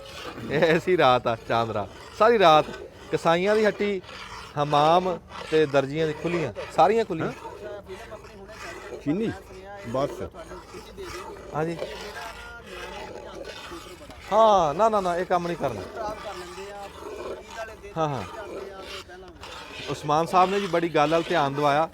ਇਹ ਐਸੀ ਰਾਤ ਆ ਚਾਂਦ ਰਾਤ, ਸਾਰੀ ਰਾਤ ਕਸਾਈਆਂ ਦੀ ਹੱਟੀ, ਹਮਾਮ ਤੇ ਦਰਜੀਆਂ ਦੀ ਖੁੱਲੀਆਂ, ਸਾਰੀਆਂ ਖੁੱਲੀਆਂ। ਚੀਨੀ ਬਸ ਹਾਂਜੀ ਹਾਂ ਨਾ ਇਹ ਕੰਮ ਨਹੀਂ ਕਰਨਾ। ਹਾਂ ਉਸਮਾਨ ਸਾਹਿਬ ਨੇ ਜੀ ਬੜੀ ਗੱਲ ਵੱਲ ਧਿਆਨ ਦਿਵਾਇਆ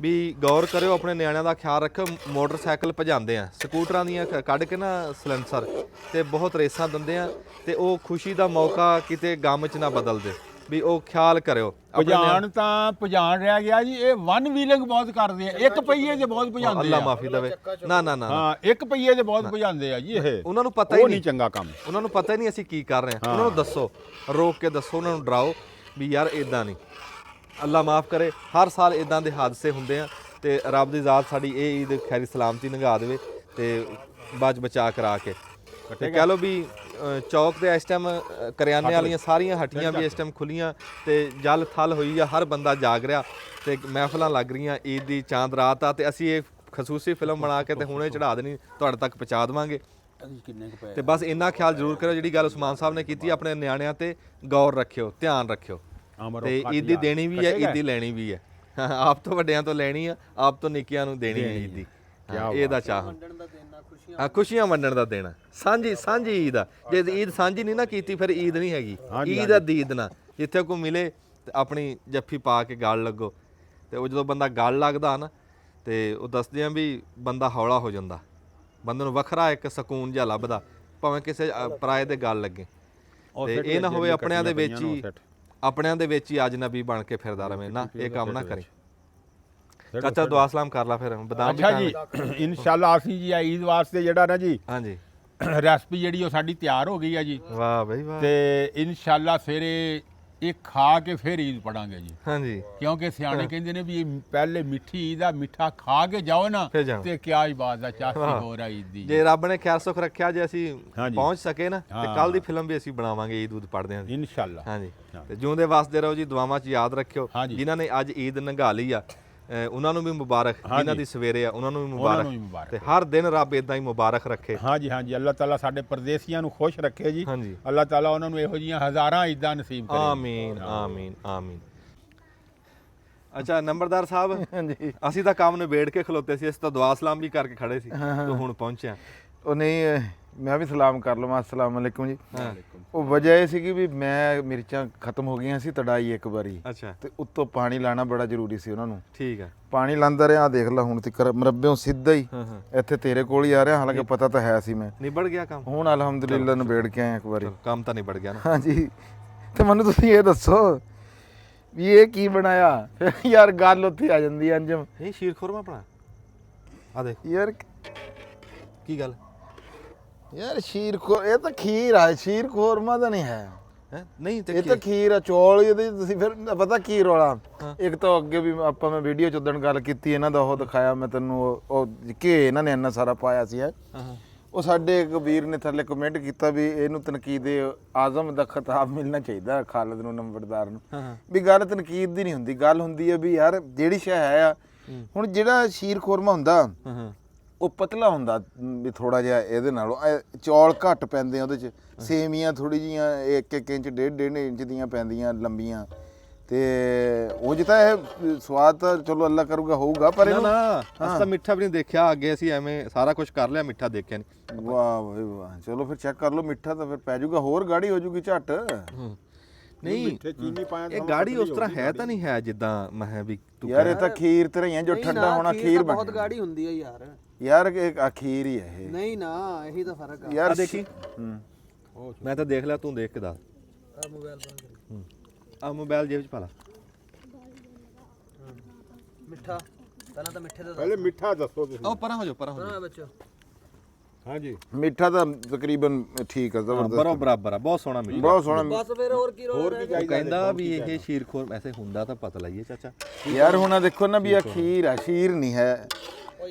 ਵੀ ਗੌਰ ਕਰਿਓ, ਆਪਣੇ ਨਿਆਣਿਆਂ ਦਾ ਖਿਆਲ ਰੱਖੋ। ਮੋਟਰਸਾਈਕਲ ਭਜਾਉਂਦੇ ਆ, ਸਕੂਟਰਾਂ ਦੀਆਂ ਕੱਢ ਕੇ ਨਾ ਸਲੈਂਸਰ ਤੇ ਬਹੁਤ ਰੇਸਾਂ ਦਿੰਦੇ ਆ ਤੇ ਉਹ ਖੁਸ਼ੀ ਦਾ ਮੌਕਾ ਕਿਤੇ ਗਮ 'ਚ ਨਾ ਬਦਲ ਦੇ, ਵੀ ਉਹ ਖਿਆਲ ਕਰਿਓ। ਭਜਾਣ ਤਾਂ ਭਜਾਣ ਰਹਿ ਗਿਆ ਜੀ। ਇਹ ਵਨ ਵੀਲਿੰਗ ਬਹੁਤ ਕਰਦੇ ਆ, ਇੱਕ ਪਹੀਏ 'ਚ ਬਹੁਤ ਭਜਾਉਂਦੇ ਅੱਲਾ ਆ। ਮਾਫੀ ਦੇਵੇ। ਨਾ ਹਾਂ ਇੱਕ ਪਹੀਏ 'ਚ ਬਹੁਤ ਭਜਾਉਂਦੇ ਆ ਜੀ ਇਹ। ਉਹਨਾਂ ਨੂੰ ਪਤਾ ਹੀ ਉਹ ਨਹੀਂ ਨਹੀਂ ਚੰਗਾ ਕੰਮ। ਉਹਨਾਂ ਨੂੰ ਪਤਾ ਹੀ ਨਹੀਂ ਅਸੀਂ ਕੀ ਕਰ ਰਹੇ ਹਾਂ। ਉਹਨਾਂ ਨੂੰ ਦੱਸੋ, ਰੋਕ ਕੇ ਦੱਸੋ, ਉਹਨਾਂ ਨੂੰ ਡਰਾਓ ਵੀ ਯਾਰ ਇਦਾਂ ਨਹੀਂ। ਅੱਲਾ ਮਾਫ ਕਰੇ, ਹਰ ਸਾਲ ਇਦਾਂ ਦੇ ਹਾਦਸੇ ਹੁੰਦੇ ਆ ਤੇ ਰੱਬ ਦੀ ਜ਼ਾਤ ਸਾਡੀ ਇਹ ਈਦ ਖੈਰੀ ਸਲਾਮਤੀ ਲੰਘਾ ਦੇਵੇ ਤੇ ਬਚਾ ਕਰਾ ਕੇ। ਤੇ ਕਹਿ ਲਓ ਵੀ ਚੌਕ ਤੇ ਇਸ ਟਾਈਮ ਕਰਿਆਨੇ ਵਾਲੀਆਂ ਸਾਰੀਆਂ ਹੱਟੀਆਂ ਵੀ ਇਸ ਟਾਈਮ ਖੁੱਲੀਆਂ ਤੇ ਜਲ ਥਲ ਹੋਈ ਆ, ਹਰ ਬੰਦਾ ਜਾਗ ਰਿਹਾ ਤੇ ਮਹਿਫਲਾਂ ਲੱਗ ਰਹੀਆਂ। ਈਦ ਦੀ ਚਾਂਦ ਰਾਤ ਆ ਤੇ ਅਸੀਂ ਇਹ ਖਸੂਸੀ ਫਿਲਮ ਬਣਾ ਕੇ ਤੇ ਹੁਣੇ ਚੜਾ ਦੇਣੀ, ਤੁਹਾਡੇ ਤੱਕ ਪਹੁੰਚਾ ਦੇਵਾਂਗੇ। ਤੇ ਬਸ ਇੰਨਾ ਖਿਆਲ ਜ਼ਰੂਰ ਕਰਿਓ, ਜਿਹੜੀ ਗੱਲ ਉਸਮਾਨ ਸਾਹਿਬ ਨੇ ਕੀਤੀ, ਆਪਣੇ ਨਿਆਣਿਆਂ ਤੇ ਗੌਰ ਰੱਖਿਓ, ਧਿਆਨ ਰੱਖਿਓ। ਤੇ ਈਦ ਦੀ ਦੇਣੀ ਵੀ ਹੈ, ਈਦ ਦੀ ਲੈਣੀ ਵੀ ਹੈ। ਆਪ ਤੋਂ ਵੱਡਿਆਂ ਤੋਂ ਲੈਣੀ ਆ, ਆਪ ਤੋਂ ਨਿੱਕਿਆਂ ਨੂੰ ਦੇਣੀ ਹੈ ਈਦ ਦੀ। ਇਹਦਾ ਚਾਹ ਖੁਸ਼ੀਆਂ ਵੰਡਣ ਦਾ ਦੇਣਾ, ਸਾਂਝੀ ਈਦ ਆ। ਜੇ ਈਦ ਸਾਂਝੀ ਨਹੀਂ ਨਾ ਕੀਤੀ ਫਿਰ ਈਦ ਨਹੀਂ ਹੈਗੀ। ਈਦ ਆ ਦੀਦ ਨਾ, ਜਿੱਥੇ ਕੋਈ ਮਿਲੇ ਤੇ ਆਪਣੀ ਜੱਫੀ ਪਾ ਕੇ ਗਲ ਲੱਗੋ। ਤੇ ਉਹ ਜਦੋਂ ਬੰਦਾ ਗਲ ਲੱਗਦਾ ਨਾ ਤੇ ਉਹ ਦੱਸਦੇ ਆ ਵੀ ਬੰਦਾ ਹੌਲਾ ਹੋ ਜਾਂਦਾ, ਬੰਦੇ ਨੂੰ ਵੱਖਰਾ ਇੱਕ ਸਕੂਨ ਜਿਹਾ ਲੱਭਦਾ, ਭਾਵੇਂ ਕਿਸੇ ਪਰਾਏ ਦੇ ਗਲ ਲੱਗੇ। ਉਹ ਤੇ ਸਿੱਟ ਇਹ ਨਾ ਵਿੱਚ ਹੋਵੇ ਜਿਹੜੀਆਂ ਆਪਣਿਆਂ ਦੇ ਵਿੱਚ ਕੱਟੀਆਂ ਹੀ ਪਈਆਂ ਆਪਣਿਆਂ ਦੇ ਵਿੱਚ ਹੀ ਅਜਨਬੀ ਬਣ ਕੇ ਫਿਰਦਾ ਰਵੇਂ ਨਾ, ਇਹ ਕੰਮ ਨਾ ਕਰੀ। ਚਾਚਾ ਦੁਆ ਸਲਾਮ ਕਰ ਲਾ ਫਿਰ, ਬਦਾਮ ਵੀ ਅੱਛਾ ਖਾਣੇ। ਜੀ ਇਨਸ਼ਾਅੱਲਾ ਅਸੀਂ ਜੀ ਇਹ ਈਦ ਵਾਸਤੇ ਜਿਹੜਾ ਨਾ ਜੀ ਹਾਂਜੀ ਰੈਸਪੀ ਜਿਹੜੀ ਉਹ ਸਾਡੀ ਤਿਆਰ ਹੋ ਗਈ ਆ ਜੀ ਵਾਹ ਬਈ ਵਾਹ। ਤੇ ਇਨਸ਼ਾਅੱਲਾ ਸਵੇਰੇ ਇਹ ਖਾ ਕੇ ਫਿਰ ਈਦ ਪੜਾਂਗੇ ਜੀ, ਹਾਂਜੀ ਕਿਉਂਕਿ ਸਿਆਣੇ ਕਹਿੰਦੇ ਨੇ ਵੀ ਇਹ ਪਹਿਲੇ ਮਿੱਠੀ ਈਦ ਆ, ਮਿੱਠਾ ਖਾ ਕੇ ਜਾਓ ਨਾ ਫਿਰ ਜਾਓ। ਤੇ ਕਿਆ ਇਬਾਦਤ ਆ ਚਾਸੀ ਹੋ ਰਹੀ ਈਦ ਦੀ। ਜੇ ਰੱਬ ਨੇ ਖੈਰ ਸੁਖ ਰੱਖਿਆ, ਜੇ ਅਸੀਂ ਹਾਂਜੀ। ਪਹੁੰਚ ਸਕੇ ਨਾ ਤੇ ਹਾਂ। ਕੱਲ ਦੀ ਫਿਲਮ ਵੀ ਅਸੀਂ ਬਣਾਵਾਂਗੇ ਈਦ ਉਦ ਪੜਦੇ ਹਾਂ। ਇਨਸ਼ਾਅੱਲਾ ਹਾਂਜੀ ਹਾਂ। ਤੇ ਜਿਉਂਦੇ ਵਾਸਤੇ ਰਹੋ ਜੀ, ਦੁਆਵਾਂ 'ਚ ਯਾਦ ਰੱਖਿਓ। ਹਾਂਜੀ। ਜਿਨ੍ਹਾਂ ਨੇ ਅੱਜ ਈਦ ਨੰਗਾ ਲਈ ਆ ਉਹਨਾਂ ਨੂੰ ਵੀ ਮੁਬਾਰਕ, ਜਿਨ੍ਹਾਂ ਦੀ ਸਵੇਰੇ ਆ ਉਹਨਾਂ ਨੂੰ ਵੀ ਉਹਨਾਂ ਨੂੰ ਵੀ ਮੁਬਾਰਕ, ਮੁਬਾਰਕ। ਤੇ ਹਰ ਦਿਨ ਰੱਬ ਇਦਾਂ ਹੀ ਮੁਬਾਰਕ ਰੱਖੇ। ਹਾਂਜੀ ਹਾਂਜੀ, ਅੱਲਾਹ ਤਾਲਾ ਸਾਡੇ ਪਰਦੇਸੀਆਂ ਨੂੰ ਖੁਸ਼ ਰੱਖੇ ਜੀ। ਹਾਂਜੀ। ਅੱਲਾਹ ਤਾਲਾ ਉਹਨਾਂ ਨੂੰ ਇਹੋ ਜਿਹੀਆਂ ਹਜ਼ਾਰਾਂ ਈਦਾਂ ਨਸੀਬ ਕਰੇ। ਆਮੀਨ ਆਮੀਨ ਆਮੀਨ। ਅੱਛਾ ਨੰਬਰਦਾਰ ਸਾਹਿਬ, ਹਾਂਜੀ ਅਸੀਂ ਤਾਂ ਕੰਮ ਨਿਬੇੜ ਕੇ ਖਲੋਤੇ ਸੀ, ਅਸੀਂ ਤਾਂ ਦੁਆ ਸਲਾਮ ਵੀ ਕਰਕੇ ਖੜੇ ਸੀ, ਤੂੰ ਹੁਣ ਪਹੁੰਚਿਆ। ਉਹ ਨਹੀਂ ਮੈਂ ਵੀ ਸਲਾਮ ਕਰ ਲਵਾਂ। ਅਸਲਾਮ ਅਲੈਕੁਮ ਜੀ। ਹਾਂ ਉਹ ਵਜ੍ਹਾ ਇਹ ਸੀ ਕਿ ਵੀ ਮੈਂ ਮਿਰਚਾਂ ਖਤਮ ਹੋ ਗਈਆਂ ਸੀ, ਤੜਾਈ ਇੱਕ ਵਾਰੀ, ਅੱਛਾ ਤੇ ਉੱਤੋਂ ਪਾਣੀ ਲਾਣਾ ਬੜਾ ਜ਼ਰੂਰੀ ਸੀ ਉਹਨਾਂ ਨੂੰ। ਠੀਕ ਹੈ। ਪਾਣੀ ਲਾਂਦਾ ਰਿਹਾ, ਦੇਖ ਲੈ ਹੁਣ ਤੱਕ ਮਰੱਬਿਓਂ ਸਿੱਧਾ ਹੀ ਹਾਂ ਹਾਂ ਇੱਥੇ ਤੇਰੇ ਕੋਲ ਹੀ ਆ ਰਿਹਾ, ਹਾਲਾਂਕਿ ਪਤਾ ਤਾਂ ਹੈ ਸੀ ਮੈਂ। ਨਿਬੜ ਗਿਆ ਕੰਮ। ਹੁਣ ਅਲਹਮਦੁਲਿਲਾ ਨਿਬੇੜ ਕੇ ਆਏ ਇੱਕ ਵਾਰੀ। ਚਲੋ, ਕੰਮ ਤਾਂ ਨਿਬੜ ਗਿਆ ਨਾ। ਹਾਂਜੀ ਤੇ ਮੈਨੂੰ ਤੁਸੀਂ ਇਹ ਦੱਸੋ ਵੀ ਇਹ ਕੀ ਬਣਾਇਆ? ਫਿਰ ਯਾਰ ਗੱਲ ਉੱਥੇ ਆ ਜਾਂਦੀ ਹੈ ਅੰਜਮ। ਇਹ ਸ਼ੀਰ ਖੁਰਮਾ ਬਣਾ ਆ ਦੇਖ ਯਾਰ ਕੀ ਗੱਲ ਯਾਰ ਇਹ ਤਾਂ ਖੀਰ ਆ, ਸ਼ੀਰ ਖੋਰਮਾ ਤਾਂ ਨਹੀਂ ਹੈ। ਹੈ। ਨਹੀਂ ਤੇ ਇਹ ਤਾਂ ਖੀਰ ਆ, ਚੌਲ ਇਹਦੇ 'ਚ ਤੁਸੀਂ ਫਿਰ ਪਤਾ ਕੀ ਰੌਲਾ। ਹਾਂ। ਇੱਕ ਤਾਂ ਅੱਗੇ ਵੀ ਆਪਾਂ ਮੈਂ ਵੀਡੀਓ 'ਚ ਉਦਣ ਗੱਲ ਕੀਤੀ, ਇਹਨਾਂ ਦਾ ਉਹ ਦਿਖਾਇਆ ਮੈਂ ਤੈਨੂੰ, ਉਹ ਕਿ ਇਹਨਾਂ ਨੇ ਇੰਨਾ ਸਾਰਾ ਪਾਇਆ ਸੀ ਹੈ। ਹਾਂ ਉਹ ਸਾਡੇ ਇੱਕ ਵੀਰ ਨੇ ਥੱਲੇ ਕਮੈਂਟ ਕੀਤਾ ਵੀ ਇਹਨੂੰ ਤਨਕੀਦ ਆਜ਼ਮ ਦਾ ਖਿਤਾਬ ਮਿਲਣਾ ਚਾਹੀਦਾ, ਖਾਲਦ ਨੂੰ, ਨੰਬਰਦਾਰ ਨੂੰ। ਹਾਂ ਵੀ ਗੱਲ ਤਨਕੀਦ ਦੀ ਨਹੀਂ ਹੁੰਦੀ, ਗੱਲ ਹੁੰਦੀ ਹੈ ਵੀ ਯਾਰ ਜਿਹੜੀ ਸ਼ੈ ਹੈ ਆ। ਹੁਣ ਜਿਹੜਾ ਸ਼ੀਰ ਖੋਰਮਾ ਹੁੰਦਾ ਹਾਂ ਹਾਂ ਉਹ ਪਤਲਾ ਹੁੰਦਾ ਵੀ ਥੋੜਾ ਜਿਹਾ, ਇਹਦੇ ਨਾਲੋਂ ਚੌਲ ਘੱਟ ਪੈਂਦੇ ਆ ਉਹਦੇ 'ਚ, ਸੇਮੀਆਂ ਥੋੜੀ ਜੀਆਂ 1-1 ਇੰਚ 1.5 ਇੰਚ ਦੀਆਂ ਪੈਂਦੀਆਂ ਲੰਬੀਆਂ, ਤੇ ਉਹ ਜਿਹਾ ਇਹ ਸਵਾਦ ਤਾਂ ਚਲੋ ਅੱਲਾ ਕਰੂਗਾ ਹੋਊਗਾ, ਪਰ ਨਾ ਇਹਨੂੰ ਨਾ ਅਸੀਂ ਤਾਂ ਮਿੱਠਾ ਵੀ ਨਹੀਂ ਦੇਖਿਆ ਅੱਗੇ, ਅਸੀਂ ਐਵੇਂ ਸਾਰਾ ਕੁਝ ਕਰ ਲਿਆ, ਮਿੱਠਾ ਦੇਖਿਆ ਨਹੀਂ। ਵਾਹ ਬਈ ਵਾਹ, ਚਲੋ ਫਿਰ ਚੈੱਕ ਕਰ ਲਓ, ਮਿੱਠਾ ਤਾਂ ਫਿਰ ਪੈ ਜਾਊਗਾ, ਹੋਰ ਗਾੜੀ ਹੋ ਜੂਗੀ ਝੱਟ। ਨਹੀਂ ਮਿੱਠੇ ਚੀਨੀ ਪਾਇਆ ਇਹ ਗਾੜੀ ਉਸ ਤਰ੍ਹਾਂ ਹੈ ਤਾਂ ਨਹੀਂ ਹੈ ਜਿੱਦਾਂ ਮੈਂ ਵੀ ਤੂੰ ਯਾਰ ਇਹ ਤਾਂ ਖੀਰ ਤਰ੍ਹਾਂ ਜੋ ਨਹੀਂ ਠੰਡਾ ਨਾ, ਹੋਣਾ ਖੀਰ ਖੀਰ ਤਾਂ ਬਣ ਬਹੁਤ ਗਾੜੀ ਹੁੰਦੀ ਹੈ ਯਾਰ। ਯਾਰ ਇਹ ਖੀਰ ਹੀ ਹੈ ਇਹ ਨਹੀਂ ਨਾ, ਇਹੀ ਤਾਂ ਫਰਕ ਆ। ਯਾਰ। ਦੇਖੀ ਹੂੰ। ਮੈਂ ਤਾਂ ਦੇਖ ਲਿਆ, ਤੂੰ ਦੇਖ ਕੇ ਦੱਸ। ਆ ਮੋਬਾਈਲ ਬੰਦ ਕਰੀ। ਆ ਮੋਬਾਈਲ ਜੇਬ 'ਚ ਪਾ ਲਾ। ਮਿੱਠਾ ਪਹਿਲਾਂ ਤਾਂ ਮਿੱਠੇ ਦਾ ਪਹਿਲੇ ਮਿੱਠਾ ਦੱਸੋ ਤੁਸੀਂ। ਉਹ ਪਰਾਂ ਹੋ ਜਾ, ਪਰਾਂ ਹੋ ਜਾ। ਹਾਂ ਬੱਚੋ, ਹਾਂਜੀ ਮਿੱਠਾ ਤਾਂ ਤਕਰੀਬਨ ਠੀਕ ਹੈ, ਜ਼ਬਰਦਸਤ, ਬਰਾਬਰ ਆ, ਬਹੁਤ ਸੋਹਣਾ ਮਿੱਠਾ। ਬਹੁਤ ਸੋਹਣਾ। ਬਸ ਫਿਰ ਹੋਰ ਕੀ ਰੋਲ ਰਹਿ ਗਿਆ? ਉਹ ਕਹਿੰਦਾ ਵੀ ਇਹ ਸ਼ੀਰ ਖੋਰ ਐਸੇ ਹੁੰਦਾ ਤਾਂ ਪਤਾ ਲਈਏ ਚਾਚਾ। ਯਾਰ ਹੁਣ ਆਹ ਦੇਖੋ ਨਾ ਵੀ ਆ ਖੀਰ ਆ, ਸ਼ੀਰ ਨਹੀਂ ਹੈ।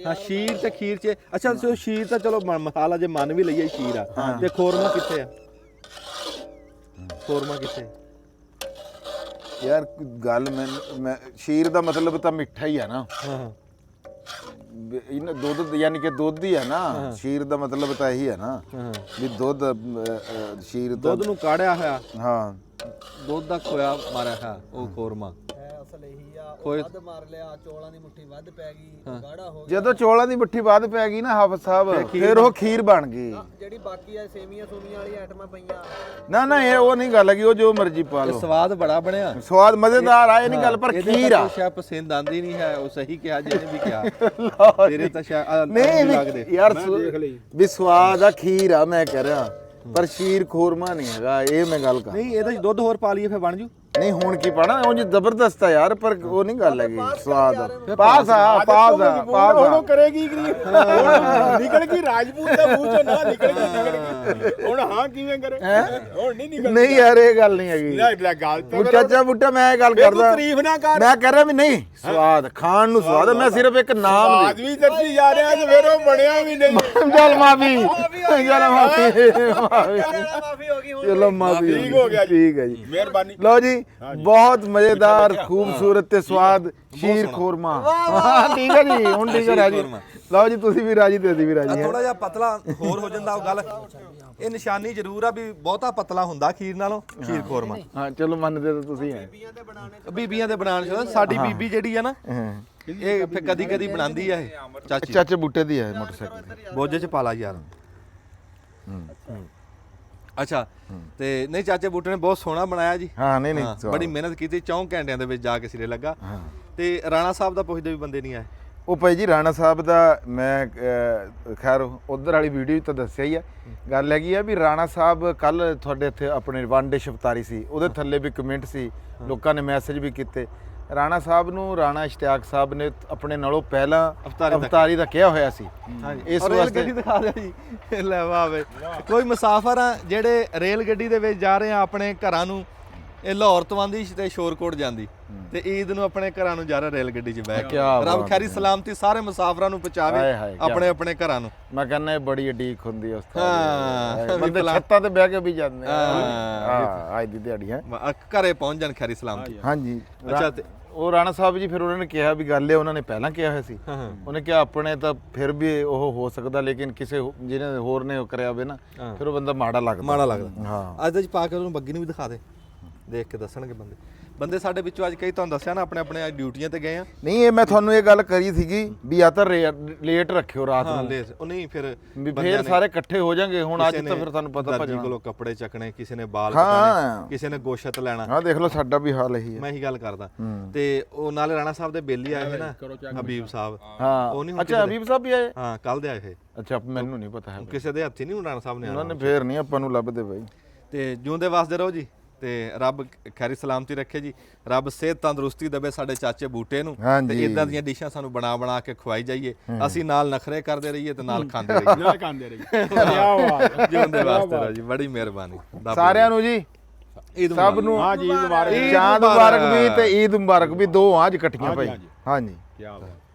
ਹਾਂ ਸ਼ੀਰ ਤੇ ਖੀਰ 'ਚ ਅੱਛਾ ਸੋ ਸ਼ੀਰ ਤਾਂ ਚਲੋ ਮਸਾਲਾ ਜੇ ਮੰਨ ਵੀ ਲਈਏ ਸ਼ੀਰ ਆ, ਤੇ ਖੋਰਮਾ ਕਿੱਥੇ ਆ? ਖੋਰਮਾ ਕਿੱਥੇ? ਯਾਰ ਗੱਲ ਮੈਂ ਸ਼ੀਰ ਦਾ ਮਤਲਬ ਤਾਂ ਮਿੱਠਾ ਹੀ ਆ ਨਾ। ਹਾਂ ਹਾਂ ਇਹਨਾਂ ਦੁੱਧ ਯਾਨੀ ਕਿ ਦੁੱਧ ਹੀ ਹੈ ਨਾ, ਸ਼ੀਰ ਦਾ ਮਤਲਬ ਤਾਂ ਇਹੀ ਹੈ ਨਾ ਹਾਂ ਵੀ ਦੁੱਧ ਸ਼ੀਰ ਦਾ। ਦੁੱਧ ਨੂੰ ਕਾੜਿਆ ਹੋਇਆ, ਹਾਂ ਦੁੱਧ ਦਾ ਖੋਇਆ ਮਾਰਿਆ ਹੋਇਆ, ਉਹ ਖੋਰਮਾ। ਅਸਲ ਇਹੀ ਆ, ਖੋਏ- ਵੱਧ ਮਾਰ ਲਿਆ, ਚੌਲਾਂ ਦੀ ਮੁੱਠੀ ਵੱਧ ਪੈ ਗਈ, ਗਾੜਾ ਹੋ ਜਦੋਂ ਚੌਲਾਂ ਦੀ ਮੁੱਠੀ ਬਾਅਦ ਪੈ ਗਈ ਨਾ ਹਾਫਿਜ਼ ਸਾਹਿਬ, ਫਿਰ ਉਹ ਖੀਰ ਬਣ ਗਈ। ਗਿਆ। ਜਿਹੜੀ ਬਾਕੀ ਆ ਸੇਮੀਆਂ ਸੂਮੀਆਂ ਵਾਲੀਆਂ ਆਈਟਮਾਂ ਪਈਆਂ, ਨਾ ਨਾ ਇਹ ਉਹ ਨਹੀਂ ਗੱਲ ਹੈਗੀ, ਉਹ ਜੋ ਮਰਜ਼ੀ ਪਾ ਤੇ ਲਓ, ਸਵਾਦ ਬੜਾ ਬਣਿਆ। ਸਵਾਦ ਮਜ਼ੇਦਾਰ ਆ, ਇਹ ਨਹੀਂ ਗੱਲ, ਪਰ ਇਹਦੇ ਖੀਰ ਤਾਂ ਆ। ਕੋਈ ਸ਼ਾਇਦ ਪਸੰਦ ਆਂਦੀ ਨਹੀਂ ਹੈ, ਉਹ ਸਹੀ ਕਿਹਾ ਜਿਹਨੇ ਵੀ ਕਿਹਾ। ਤੇਰੇ ਤਾਂ ਸ਼ਾਇਦ ਨਹੀਂ ਲੱਗਦੇ। ਵੀ ਯਾਰ ਵੀ ਸਵਾਦ ਆ, ਖੀਰ ਆ ਮੈਂ ਕਹਿ ਰਿਹਾ, ਪਰ ਸ਼ੀਰ ਖੋਰਮਾ ਨਹੀਂ ਹੈਗਾ, ਇਹ ਮੈਂ ਗੱਲ ਕਰ। ਨਹੀਂ ਇਹਦੇ 'ਚ ਦੁੱਧ ਹੋਰ ਪਾ ਲਈਏ ਫਿਰ ਬਣ ਜੂ। ਨਹੀਂ ਹੁਣ ਕੀ ਪਾਣਾ, ਉਹ ਜੀ ਜ਼ਬਰਦਸਤ ਆ ਯਾਰ, ਪਰ ਉਹ ਨਹੀਂ ਗੱਲ ਹੈਗੀ ਸਵਾਦ ਆ। ਪਾਸ ਆ, ਪਾਸ ਆ, ਪਾਸ ਹੁਣ ਆ। ਉਹ ਕਰੇਗੀ ਕਿ ਨਹੀਂ? ਹੁਣ ਨਿਕਲ ਗਈ ਰਾਜਪੂਤ ਦੇ ਮੂੰਹ ਚੋਂ, ਨਾ ਨਿਕਲ ਗਈ। ਹੁਣ ਹਾਂ ਕਿਵੇਂ ਕਰੇ? ਹੁਣ ਨਹੀਂ ਨਿਕਲ। ਨਹੀਂ ਯਾਰ ਇਹ ਗੱਲ ਨਹੀਂ ਹੈਗੀ। ਲੈ ਗੱਲ ਤਾਂ ਉਹ ਚਾਚਾ ਬੁੱਟਾ ਮੈਂ ਇਹ ਗੱਲ ਤੂੰ ਕਰਦਾ, ਤਾਰੀਫ ਨਾ ਕਰ। ਮੈਂ ਕਹਿ ਰਿਹਾ ਵੀ ਨਹੀਂ ਸਵਾਦ, ਖਾਣ ਨੂੰ ਸਵਾਦ ਆ, ਮੈਂ ਸਿਰਫ ਇੱਕ ਨਾਮ ਆਦਮੀ ਦੱਸੀ ਜਾ ਰਿਹਾ ਤੇ ਫਿਰ ਉਹ ਬਣਿਆ ਵੀ ਨਹੀਂ। ਚੱਲ ਮਾਫੀ, ਚੱਲ ਮਾਫੀ, ਮਾਫੀ ਹੋ ਗਈ ਹੁਣ। ਚਲੋ ਮਾਫੀ, ਠੀਕ ਹੋ ਗਿਆ ਜੀ। ਠੀਕ ਹੈ ਜੀ। ਮਿਹਰਬਾਨੀ। ਲਓ ਜੀ, ਬਹੁਤ ਮਜ਼ੇਦਾਰ, ਖੂਬਸੂਰਤ ਤੇ ਸਵਾਦ ਸ਼ੀਰ ਖੋਰਮਾ। ਹਾਂ ਠੀਕ ਹੈ ਜੀ, ਹੁਣ ਠੀਕ ਹੈ ਰਾਜੀ। ਲਓ ਜੀ, ਤੁਸੀਂ ਵੀ ਰਾਜੀ ਤੇ ਅਸੀਂ ਵੀ ਰਾਜੀ ਹਾਂ। ਥੋੜਾ ਜਿਹਾ ਪਤਲਾ ਹੋਰ ਹੋ ਜਾਂਦਾ ਉਹ ਗੱਲ, ਇਹ ਨਿਸ਼ਾਨੀ ਜ਼ਰੂਰ ਆ ਵੀ ਬਹੁਤਾ ਪਤਲਾ ਹੁੰਦਾ ਖੀਰ ਨਾਲੋਂ ਸ਼ੀਰ ਖੋਰਮਾ। ਹਾਂ ਚਲੋ ਮੰਨਦੇ ਤਾਂ ਤੁਸੀਂ ਹੈ। ਬੀਬੀਆਂ ਦੇ ਬਣਾਉਣ ਚ ਸਾਡੀ ਬੀਬੀ ਜਿਹੜੀ ਆ ਨਾ, ਹਾਂ। ਇਹ ਫਿਰ ਕਦੀ ਕਦੀ ਬਣਾਉਂਦੀ ਆ ਇਹ ਚਾਚੀ। ਚਾਚੇ ਬੁੱਟੇ ਦੀ ਹੈ ਮੋਟਰਸਾਈਕਲ ਤੇ। ਬੋਝੇ ਚ ਪਾ ਲਾ ਯਾਰ। ਅੱਛਾ ਤੇ ਨਹੀਂ ਚਾਚੇ ਬੂਟੇ ਨੇ ਬਹੁਤ ਸੋਹਣਾ ਬਣਾਇਆ ਜੀ। ਹਾਂ ਨਹੀਂ ਹਾਂ, ਨਹੀਂ ਬੜੀ ਮਿਹਨਤ ਕੀਤੀ, 4 ਘੰਟਿਆਂ ਦੇ ਵਿੱਚ ਜਾ ਕੇ ਸਿਰੇ ਲੱਗਾ। ਤੇ ਰਾਣਾ ਸਾਹਿਬ ਦਾ ਪੁੱਛਦੇ ਵੀ ਬੰਦੇ ਨਹੀਂ ਆਏ। ਉਹ ਭਾਈ ਜੀ ਰਾਣਾ ਸਾਹਿਬ ਦਾ ਮੈਂ ਖੈਰ ਉਧਰ ਵਾਲੀ ਵੀਡੀਓ 'ਚ ਤਾਂ ਦੱਸਿਆ ਹੀ ਆ। ਗੱਲ ਹੈਗੀ ਆ ਵੀ ਰਾਣਾ ਸਾਹਿਬ ਕੱਲ ਤੁਹਾਡੇ ਇੱਥੇ ਆਪਣੇ ਵਨ ਡੇ ਸ਼ਿਫਤਾਰੀ ਸੀ, ਉਹਦੇ ਥੱਲੇ ਵੀ ਕਮੈਂਟ ਸੀ, ਲੋਕਾਂ ਨੇ ਮੈਸੇਜ ਵੀ ਕੀਤੇ। ਰਾਣਾ ਸਾਹਿਬ ਨੂੰ ਰਾਣਾ ਇਸ਼ਤਿਆਕ ਸਾਹਿਬ ਨੇ ਆਪਣੇ ਨਾਲੋਂ ਪਹਿਲਾਂ ਅਵਤਾਰੀ ਦਾ ਕਿਹਾ ਹੋਇਆ ਸੀ। ਇਸ ਰੇਲ ਵਾਸਤੇ ਗੱਡੀ ਦਿਖਾ ਦਿਓ ਜੀ। ਲੈ ਵਾਹ ਵੇ, ਕੋਈ ਮੁਸਾਫਰ ਆ ਜਿਹੜੇ ਰੇਲ ਗੱਡੀ ਦੇ ਵਿੱਚ ਜਾ ਰਹੇ ਆ ਆਪਣੇ ਘਰਾਂ ਨੂੰ। ਇਹ ਲਾਹੌਰ ਤੋਂ ਆਂਦੀ ਤੇ ਸ਼ੋਰਕੋਟ ਜਾਂਦੀ ਤੇ ਈਦ ਨੂੰ ਆਪਣੇ ਘਰਾਂ ਨੂੰ ਜਾ ਰਿਹਾ ਰੇਲ ਗੱਡੀ 'ਚ ਬਹਿ ਕੇ। ਰੱਬ ਖੈਰੀ ਸਲਾਮਤੀ ਸਾਰੇ ਮੁਸਾਫਰਾਂ ਨੂੰ ਪਹੁੰਚਾਵੇ ਆਪਣੇ ਆਪਣੇ ਘਰਾਂ ਨੂੰ। ਮੈਂ ਕਹਿੰਦਾ ਇਹ ਬੜੀ ਉਡੀਕ ਹੁੰਦੀ ਉਸ ਹਾਂ, ਬੰਦੇ ਛੱਤਾਂ ਤੇ ਬਹਿ ਕੇ ਵੀ ਜਾਂਦੇ ਆ। ਹਾਂ ਅੱਜ ਦੀ ਦਿਹਾੜੀ ਹੈ ਘਰੇ ਪਹੁੰਚ ਜਾਣ ਖੈਰੀ ਸਲਾਮਤੀ। ਹਾਂਜੀ। ਅੱਛਾ ਤੇ ਉਹ ਰਾਣਾ ਸਾਹਿਬ ਜੀ ਫਿਰ ਉਹਨਾਂ ਨੇ ਕਿਹਾ ਵੀ ਗੱਲ ਇਹ ਉਹਨਾਂ ਨੇ ਪਹਿਲਾਂ ਕਿਹਾ ਹੋਇਆ ਸੀ। ਉਹਨੇ ਕਿਹਾ ਆਪਣੇ ਤਾਂ ਫਿਰ ਵੀ ਉਹ ਹੋ ਸਕਦਾ, ਲੇਕਿਨ ਕਿਸੇ ਜਿਹਨੇ ਹੋਰ ਨੇ ਉਹ ਕਰਿਆ ਹੋਵੇ ਨਾ ਫਿਰ ਉਹ ਬੰਦਾ ਮਾੜਾ ਲੱਗਦਾ। ਹਾਂ ਅੱਜ ਦੇ ਪਾ ਕੇ ਉਹਨੂੰ ਬੱਗੀ ਨੂੰ ਵੀ ਦਿਖਾ ਦੇ, ਦੇਖ ਕੇ ਦੱਸਣਗੇ ਬੰਦੇ ਸਾਡੇ ਵਿੱਚੋਂ ਅੱਜ ਕਈ ਤੁਹਾਨੂੰ ਦੱਸਿਆ ਨਾ ਆਪਣੇ ਆਪਣੇ ਡਿਊਟੀਆਂ ਤੇ ਗਏ ਆ। ਨਹੀਂ ਇਹ ਮੈਂ ਤੁਹਾਨੂੰ ਇਹ ਗੱਲ ਕਰੀ ਸੀਗੀ ਵੀ ਜਾਂ ਤਾਂ ਲੇਟ ਰੱਖਿਓ ਰਾਤ ਨੂੰ। ਲੇਟ ਉਹ ਨਹੀਂ ਫਿਰ ਵੀ ਫੇਰ ਸਾਰੇ ਇਕੱਠੇ ਹੋ ਜਾਣਗੇ। ਹੁਣ ਅੱਜ ਤਾਂ ਫਿਰ ਤੁਹਾਨੂੰ ਪਤਾ ਭੱਜਣਾ ਕੋਲੋਂ ਕੱਪੜੇ ਚੱਕਣੇ, ਕਿਸੇ ਨੇ ਬਾਲ ਕਟਾਣੇ, ਕਿਸੇ ਨੇ ਗੋਸ਼ਤ ਲੈਣਾ। ਹਾਂ ਦੇਖ ਲਓ ਸਾਡਾ ਵੀ ਹਾਲ ਇਹੀ ਹੈ। ਮੈਂ ਇਹੀ ਗੱਲ ਕਰਦਾ। ਤੇ ਉਹ ਨਾਲੇ ਰਾਣਾ ਸਾਹਿਬ ਦੇ ਬੇਲੀ ਆਏ ਨਾ ਹਬੀਬ ਸਾਹਿਬ। ਹਾਂ ਉਹ ਨਹੀਂ ਅੱਛਾ ਹਬੀਬ ਸਾਹਿਬ ਵੀ ਆਏ। ਹਾਂ ਕੱਲ ਦੇ ਆਏ ਇਹ। ਅੱਛਾ ਮੈਨੂੰ ਨਹੀਂ ਪਤਾ ਹੈ। ਕਿਸੇ ਦੇ ਹੱਥੀ ਨਹੀਂ ਰਾਣਾ ਸਾਹਿਬ ਨੇ ਉਹਨਾਂ ਨੇ ਫੇਰ ਨਹੀਂ ਆਪਾਂ ਨੂੰ ਲੱਭਦੇ ਬਾਈ। ਤੇ ਜਿਉਂਦੇ ਵਸਦੇ ਰਹੋ ਜੀ ਤੇ ਰੱਬ ਖੈਰੀ ਸਲਾਮਤੀ ਰੱਖੇ ਜੀ। ਰੱਬ ਸਿਹਤ ਤੰਦਰੁਸਤੀ ਦੇਵੇ ਸਾਡੇ ਚਾਚੇ ਬੂਟੇ ਨੂੰ ਤੇ ਇਦਾਂ ਦੀਆਂ ਡਿਸ਼ਾਂ ਸਾਨੂੰ ਬਣਾ ਕੇ ਖਵਾਈ ਜਾਈਏ। ਅਸੀਂ ਨਾਲ ਨਖਰੇ ਕਰਦੇ ਰਹੀਏ ਤੇ ਨਾਲ ਖਾਂਦੇ ਰਹੀਏ। ਜਿਉਂਦੇ ਵਸਦੇ ਰਹੋ ਜੀ, ਬੜੀ ਮਿਹਰਬਾਨੀ ਸਾਰਿਆਂ ਨੂੰ ਜੀ। ਈਦ ਸਭ ਨੂੰ ਹਾਂ ਜੀ ਈਦ ਮੁਬਾਰਕ। ਚਾਂਦ ਮੁਬਾਰਕ ਵੀ ਤੇ ਈਦ ਮੁਬਾਰਕ ਵੀ, ਦੋ ਅੱਜ ਇਕੱਠੀਆਂ ਭਾਈ। ਹਾਂਜੀ ਕੀ ਬਾਤ।